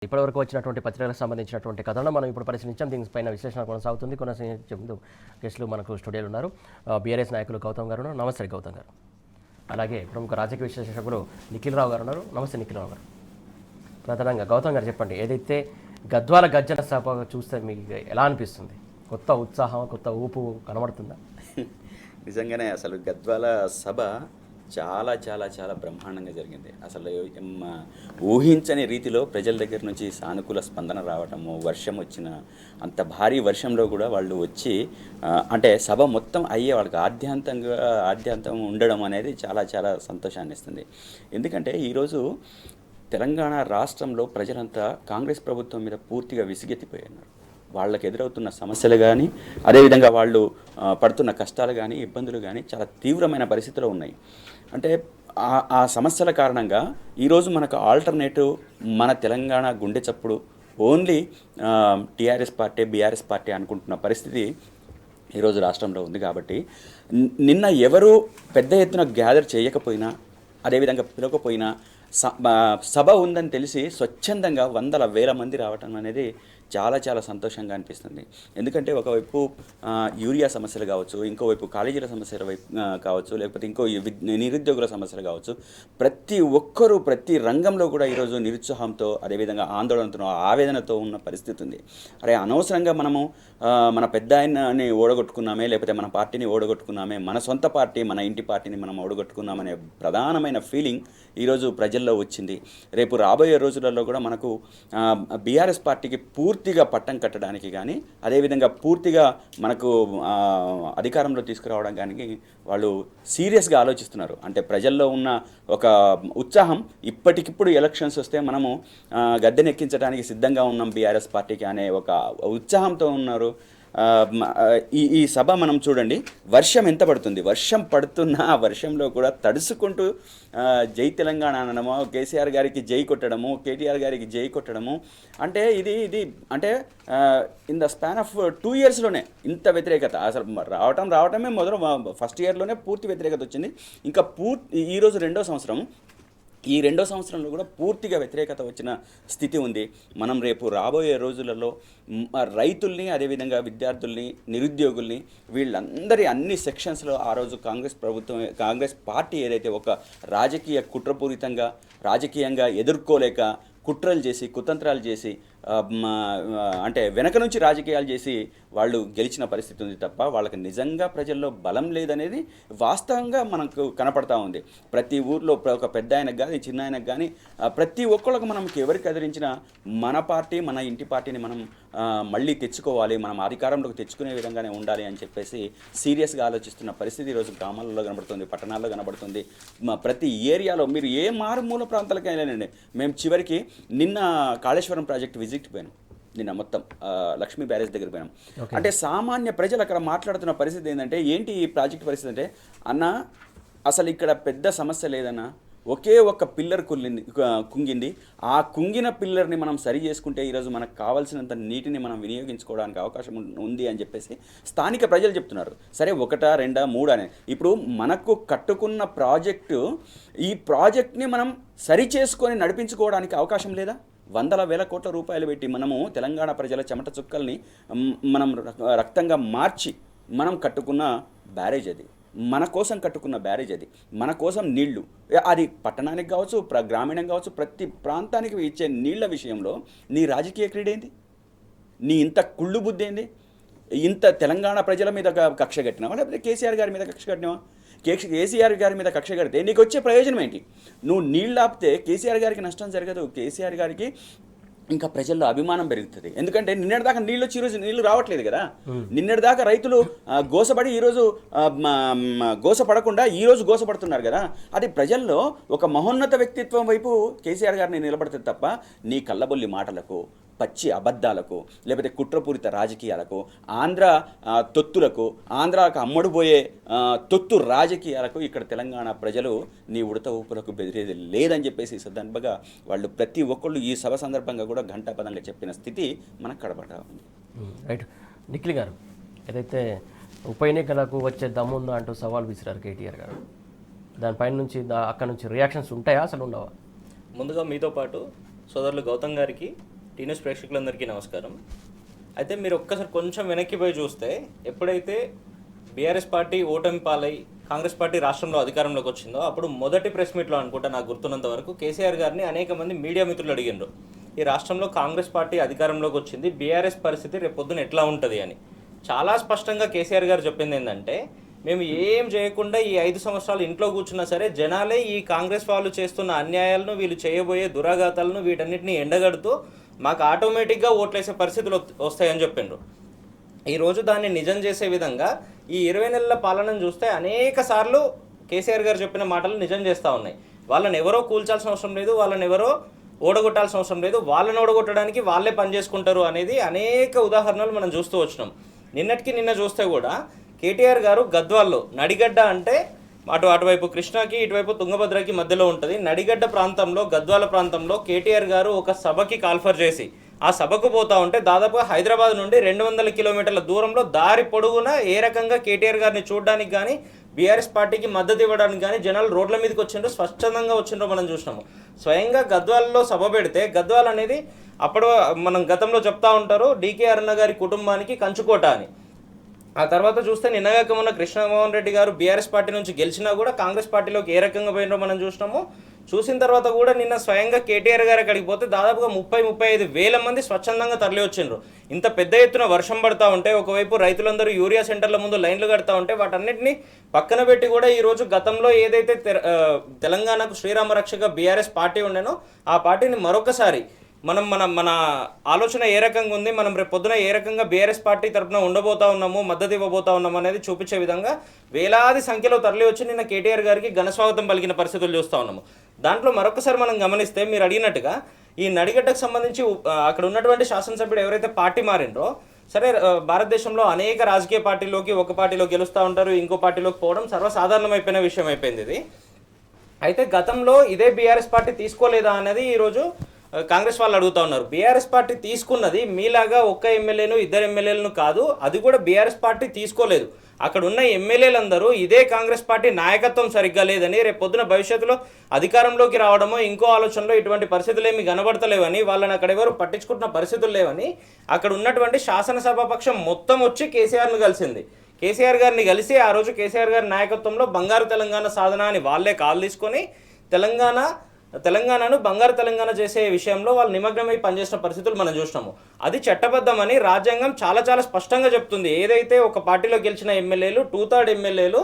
ఇప్పటివరకు వచ్చినటువంటి పత్రికలకు సంబంధించినటువంటి కథలను మనం ఇప్పుడు పరిశీలించాం. దీనిపైన విశ్లేషణ కొనసాగుతుంది. కొనసాగించే గెస్టులు మనకు స్టూడియోలో ఉన్నారు. బీఆర్ఎస్ నాయకులు గౌతమ్ గారు ఉన్నారు. నమస్తే గౌతమ్ గారు. అలాగే ప్రముఖ రాజకీయ విశ్లేషకులు నిఖిల్ రావు గారు ఉన్నారు. నమస్తే నిఖిల్ రావు గారు. ప్రధానంగా గౌతమ్ గారు చెప్పండి, ఏదైతే గద్వాల గర్జన సభ చూస్తే మీకు ఎలా అనిపిస్తుంది? కొత్త ఉత్సాహం, కొత్త ఊపు కనబడుతుందా? నిజంగానే అసలు గద్వాల సభ చాలా చాలా చాలా బ్రహ్మాండంగా జరిగింది. అసలు ఊహించని రీతిలో ప్రజల దగ్గర నుంచి సానుకూల స్పందన రావటము, వర్షం వచ్చిన అంత భారీ వర్షంలో కూడా వాళ్ళు వచ్చి అంటే సభ మొత్తం అయ్యే వాళ్ళకి ఆద్యాంతం ఉండడం అనేది చాలా చాలా సంతోషాన్ని ఇస్తుంది. ఎందుకంటే ఈరోజు తెలంగాణ రాష్ట్రంలో ప్రజలంతా కాంగ్రెస్ ప్రభుత్వం మీద పూర్తిగా విసిగెత్తిపోయినారు. వాళ్ళకి ఎదురవుతున్న సమస్యలు కానీ, అదేవిధంగా వాళ్ళు పడుతున్న కష్టాలు కానీ, ఇబ్బందులు కానీ చాలా తీవ్రమైన పరిస్థితిలో ఉన్నాయి. అంటే ఆ సమస్యల కారణంగా ఈరోజు మనకు ఆల్టర్నేటివ్ మన తెలంగాణ గుండె చప్పుడు only TRS party, BRS party అనుకుంటున్న పరిస్థితి ఈరోజు రాష్ట్రంలో ఉంది. కాబట్టి నిన్న ఎవరు పెద్ద ఎత్తున గ్యాదర్ చేయకపోయినా, అదేవిధంగా పిలవకపోయినా సభ ఉందని తెలిసి స్వచ్ఛందంగా వందల వేల మంది రావటం అనేది చాలా చాలా సంతోషంగా అనిపిస్తుంది. ఎందుకంటే ఒకవైపు యూరియా సమస్యలు కావచ్చు, ఇంకోవైపు కాలేజీల సమస్యల వైపు కావచ్చు, లేకపోతే ఇంకో నిరుద్యోగుల సమస్యలు కావచ్చు, ప్రతి ఒక్కరూ ప్రతి రంగంలో కూడా ఈరోజు నిరుత్సాహంతో, అదేవిధంగా ఆందోళనతో, ఆవేదనతో ఉన్న పరిస్థితి ఉంది. అరే అనవసరంగా మనము మన పెద్ద ఆయనని ఓడగొట్టుకున్నామే, లేకపోతే మన పార్టీని ఓడగొట్టుకున్నామే, మన సొంత పార్టీ, మన ఇంటి పార్టీని మనం ఓడగొట్టుకున్నామనే ప్రధానమైన ఫీలింగ్ ఈరోజు ప్రజల్లో వచ్చింది. రేపు రాబోయే రోజులలో కూడా మనకు బీఆర్ఎస్ పార్టీకి పూర్తిగా పట్టం కట్టడానికి కానీ, అదేవిధంగా పూర్తిగా మనకు అధికారంలో తీసుకురావడం కానీ వాళ్ళు సీరియస్గా ఆలోచిస్తున్నారు. అంటే ప్రజల్లో ఉన్న ఒక ఉత్సాహం, ఇప్పటికిప్పుడు ఎలక్షన్స్ వస్తే మనము గద్దెనెక్కించడానికి సిద్ధంగా ఉన్నాం బీఆర్ఎస్ పార్టీకి అనే ఒక ఉత్సాహంతో ఉన్నారు. ఈ సభ మనం చూడండి, వర్షం ఎంత పడుతుంది, వర్షం పడుతున్న ఆ వర్షంలో కూడా తడుసుకుంటూ జై తెలంగాణ అనడము, కేసీఆర్ గారికి జై కొట్టడము, కేటీఆర్ గారికి జై కొట్టడము, అంటే ఇది అంటే ఇన్ ద స్పాన్ ఆఫ్ 2 yearsలోనే ఇంత వ్యతిరేకత. అసలు రావటమే ఫస్ట్ ఇయర్లోనే పూర్తి వ్యతిరేకత వచ్చింది. ఇంకా ఈరోజు ఈ రెండో సంవత్సరంలో కూడా పూర్తిగా వ్యతిరేకత వచ్చిన స్థితి ఉంది. మనం రేపు రాబోయే రోజులలో రైతుల్ని, అదేవిధంగా విద్యార్థుల్ని, నిరుద్యోగుల్ని, వీళ్ళందరి అన్ని సెక్షన్స్లో ఆ రోజు కాంగ్రెస్ పార్టీ ఏదైతే ఒక రాజకీయ కుట్రపూరితంగా రాజకీయంగా ఎదుర్కోలేక కుట్రలు చేసి, కుతంత్రాలు చేసి, అంటే వెనక నుంచి రాజకీయాలు చేసి వాళ్ళు గెలిచిన పరిస్థితి ఉంది తప్ప వాళ్ళకి నిజంగా ప్రజల్లో బలం లేదనేది వాస్తవంగా మనకు కనపడతా ఉంది. ప్రతి ఊర్లో ఒక పెద్ద ఆయనకు కానీ, చిన్న ఆయనకు కానీ, ప్రతి ఒక్కళ్ళకు మనం ఎవరికి ఎదిరించినా మన పార్టీ, మన ఇంటి పార్టీని మనం మళ్ళీ తెచ్చుకోవాలి, మనం అధికారంలోకి తెచ్చుకునే విధంగానే ఉండాలి అని చెప్పేసి సీరియస్గా ఆలోచిస్తున్న పరిస్థితి ఈరోజు గ్రామాలలో కనబడుతుంది, పట్టణాల్లో కనబడుతుంది. ప్రతి ఏరియాలో మీరు ఏ మారుమూల ప్రాంతాలకి వెళ్ళండి. మేము చివరికి నిన్న కాళేశ్వరం ప్రాజెక్ట్ విజిట్ పోయాను. నిన్న మొత్తం లక్ష్మీ బ్యారేజ్ దగ్గర పోయాం. అంటే సామాన్య ప్రజలు అక్కడ మాట్లాడుతున్న పరిస్థితి ఏంటంటే, ఏంటి ఈ ప్రాజెక్ట్ పరిస్థితి అంటే, అన్న అసలు ఇక్కడ పెద్ద సమస్య లేదన్న, ఒకే ఒక్క పిల్లర్ కుంగింది. ఆ కుంగిన పిల్లర్ని మనం సరి చేసుకుంటే ఈరోజు మనకు కావాల్సినంత నీటిని మనం వినియోగించుకోవడానికి అవకాశం ఉంది అని చెప్పేసి స్థానిక ప్రజలు చెప్తున్నారు. సరే 1, 2, 3 అనే ఇప్పుడు మనకు కట్టుకున్న ప్రాజెక్టు, ఈ ప్రాజెక్ట్ని మనం సరి చేసుకొని నడిపించుకోవడానికి అవకాశం లేదా? వందల వేల కోట్ల రూపాయలు పెట్టి మనము తెలంగాణ ప్రజల చెమట చుక్కల్ని మనం రక్తంగా మార్చి మనం కట్టుకున్న బ్యారేజ్ అది, మన కోసం కట్టుకున్న బ్యారేజ్ అది, మన కోసం నీళ్లు, అది పట్టణానికి కావచ్చు, గ్రామీణం కావచ్చు, ప్రతి ప్రాంతానికి ఇచ్చే నీళ్ల విషయంలో నీ రాజకీయ క్రీడ ఏంది? నీ ఇంత కుళ్ళు బుద్ధి ఏంది? ఇంత తెలంగాణ ప్రజల మీద కక్ష కట్టినావా, లేకపోతే కేసీఆర్ గారి మీద కక్ష కట్టినావా? కేసీఆర్ గారి మీద కక్ష కడితే నీకు వచ్చే ప్రయోజనం ఏంటి? నువ్వు నీళ్ళు ఆపితే కేసీఆర్ గారికి నష్టం జరగదు, కేసీఆర్ గారికి ఇంకా ప్రజల్లో అభిమానం పెరుగుతుంది. ఎందుకంటే నిన్నటిదాకా నీళ్ళు వచ్చి ఈరోజు నీళ్లు రావట్లేదు కదా. నిన్నటిదాకా రైతులు గోసపడి ఈరోజు గోసపడకుండా ఈరోజు గోసపడుతున్నారు కదా. అది ప్రజల్లో ఒక మహోన్నత వ్యక్తిత్వం వైపు కేసీఆర్ గారిని నిలబడుతుంది తప్ప నీ కళ్ళబొల్లి మాటలకు, పచ్చి అబద్ధాలకు, లేకపోతే కుట్రపూరిత రాజకీయాలకు, ఆంధ్ర తొత్తులకు, ఆంధ్రాకు అమ్మడిపోయే తొత్తు రాజకీయాలకు ఇక్కడ తెలంగాణ ప్రజలు నీ ఉడత ఊపులకు బెదిరేది లేదని చెప్పేసి సందర్భంగా వాళ్ళు ప్రతి ఒక్కళ్ళు ఈ సభ సందర్భంగా కూడా ఘంటాపదంగా చెప్పిన స్థితి మనకు కనబడతా ఉంది. రైట్. నిఖిల్ గారు, ఏదైతే ఉప ఎన్నికలకు వచ్చే దమ్ముందా అంటూ సవాల్ విసిరారు కేటీఆర్ గారు, దానిపైన నుంచి అక్కడ నుంచి రియాక్షన్స్ ఉంటాయా, అసలు ఉండవా? ముందుగా మీతో పాటు సోదరులు గౌతమ్ గారికి టీన్యూస్ ప్రేక్షకులందరికీ నమస్కారం. అయితే మీరు ఒక్కసారి కొంచెం వెనక్కి పోయి చూస్తే ఎప్పుడైతే బీఆర్ఎస్ పార్టీ ఓటమి పాలై కాంగ్రెస్ పార్టీ రాష్ట్రంలో అధికారంలోకి వచ్చిందో అప్పుడు మొదటి ప్రెస్ మీట్లో అనుకుంటా నాకు గుర్తున్నంత వరకు కేసీఆర్ గారిని అనేక మంది మీడియా మిత్రులు అడిగిండ్రు, ఈ రాష్ట్రంలో కాంగ్రెస్ పార్టీ అధికారంలోకి వచ్చింది, బీఆర్ఎస్ పరిస్థితి రేపు పొద్దున ఎట్లా ఉంటుంది అని. చాలా స్పష్టంగా కేసీఆర్ గారు చెప్పింది ఏంటంటే, మేము ఏం చేయకుండా ఈ 5 సంవత్సరాలు ఇంట్లో కూర్చున్నా సరే జనాలే ఈ కాంగ్రెస్ వాళ్ళు చేస్తున్న అన్యాయాలను, వీళ్ళు చేయబోయే దురాఘాతాలను వీటన్నిటిని ఎండగడుతూ మాకు ఆటోమేటిక్గా ఓట్లేసే పరిస్థితులు వస్తాయని చెప్పిండ్రు. ఈరోజు దాన్ని నిజం చేసే విధంగా ఈ 20 నెలల పాలనను చూస్తే అనేక సార్లు కేసీఆర్ గారు చెప్పిన మాటలు నిజం చేస్తూ ఉన్నాయి. వాళ్ళని ఎవరో కూల్చాల్సిన అవసరం లేదు, వాళ్ళని ఎవరో ఓడగొట్టాల్సిన అవసరం లేదు, వాళ్ళని ఓడగొట్టడానికి వాళ్ళే పనిచేసుకుంటారు అనేది అనేక ఉదాహరణలు మనం చూస్తూ వచ్చినాం. నిన్న చూస్తే కూడా కేటీఆర్ గారు గద్వాల్లో నడిగడ్డ అంటే అటువైపు కృష్ణాకి ఇటువైపు తుంగభద్రకి మధ్యలో ఉంటుంది. నడిగడ్డ ప్రాంతంలో గద్వాల ప్రాంతంలో కేటీఆర్ గారు ఒక సభకి కాల్ఫర్ చేసి ఆ సభకు పోతా ఉంటే దాదాపుగా హైదరాబాద్ నుండి 200 కిలోమీటర్ల దూరంలో దారి పొడుగున ఏ రకంగా కేటీఆర్ గారిని చూడడానికి కానీ బీఆర్ఎస్ పార్టీకి మద్దతు ఇవ్వడానికి కానీ జనాలు రోడ్ల మీదకి వచ్చిండ్రో, స్వచ్ఛందంగా వచ్చిండ్రో మనం చూసినాము. స్వయంగా గద్వాలలో సభ పెడితే గద్వాల్ అనేది అప్పుడు మనం గతంలో చెప్తా ఉంటారు డీకే అరుణ గారి కుటుంబానికి కంచుకోట అని. ఆ తర్వాత చూస్తే నిన్నగాక మొన్న కృష్ణమోహన్ రెడ్డి గారు బీఆర్ఎస్ పార్టీ నుంచి గెలిచినా కూడా కాంగ్రెస్ పార్టీలోకి ఏ రకంగా పోయినో మనం చూసినాము. చూసిన తర్వాత కూడా నిన్న స్వయంగా కేటీఆర్ గారు అక్కడికి పోతే దాదాపుగా 30-35 వేల మంది స్వచ్ఛందంగా తరలి వచ్చిండ్రు. ఇంత పెద్ద ఎత్తున వర్షం పడతా ఉంటే ఒకవైపు రైతులందరూ యూరియా సెంటర్ల ముందు లైన్లు కడతా ఉంటే వాటన్నిటిని పక్కన పెట్టి కూడా ఈరోజు గతంలో ఏదైతే తెలంగాణకు శ్రీరామ రక్షగా బీఆర్ఎస్ పార్టీ ఉండేనో ఆ పార్టీని మరొకసారి మన ఆలోచన ఏ రకంగా ఉంది, మనం రేపు పొద్దున ఏ రకంగా బీఆర్ఎస్ పార్టీ తరఫున ఉండబోతా ఉన్నాము, మద్దతు ఇవ్వబోతా ఉన్నాము అనేది చూపించే విధంగా వేలాది సంఖ్యలో తరలి వచ్చి నిన్న కేటీఆర్ గారికి ఘనస్వాగతం పలికిన పరిస్థితులు చూస్తూ ఉన్నాము. దాంట్లో మరొకసారి మనం గమనిస్తే మీరు అడిగినట్టుగా ఈ నడిగడ్డకు సంబంధించి అక్కడ ఉన్నటువంటి శాసనసభ్యుడు ఎవరైతే పార్టీ మారిండ్రో, సరే భారతదేశంలో అనేక రాజకీయ పార్టీలోకి ఒక పార్టీలో గెలుస్తూ ఉంటారు, ఇంకో పార్టీలోకి పోవడం సర్వసాధారణమైపోయిన విషయం అయిపోయింది ఇది. అయితే గతంలో ఇదే బీఆర్ఎస్ పార్టీ తీసుకోలేదా అనేది ఈరోజు కాంగ్రెస్ వాళ్ళు అడుగుతూ ఉన్నారు. బీఆర్ఎస్ పార్టీ తీసుకున్నది మీలాగా ఒక్క ఎమ్మెల్యేను 2 ఎమ్మెల్యేలను కాదు, అది కూడా బీఆర్ఎస్ పార్టీ తీసుకోలేదు. అక్కడ ఉన్న ఎమ్మెల్యేలందరూ ఇదే కాంగ్రెస్ పార్టీ నాయకత్వం సరిగ్గా లేదని, రేపు పొద్దున భవిష్యత్తులో అధికారంలోకి రావడమో ఇంకో ఆలోచనలో ఇటువంటి పరిస్థితులు ఏమి కనబడతలేవని, వాళ్ళని అక్కడ ఎవరు పట్టించుకుంటున్న పరిస్థితులు లేవని అక్కడ ఉన్నటువంటి శాసనసభ పక్షం మొత్తం వచ్చి కేసీఆర్ను కలిసింది. కేసీఆర్ గారిని కలిసి ఆ రోజు కేసీఆర్ గారి నాయకత్వంలో బంగారు తెలంగాణ సాధన అని వాళ్ళే కాల్ తీసుకొని తెలంగాణను బంగారు తెలంగాణ చేసే విషయంలో వాళ్ళు నిమగ్నమై పనిచేసిన పరిస్థితులు మనం చూసినాము. అది చట్టబద్ధమని రాజ్యాంగం చాలా చాలా స్పష్టంగా చెప్తుంది. ఏదైతే ఒక పార్టీలో గెలిచిన ఎమ్మెల్యేలు 2/3 ఎమ్మెల్యేలు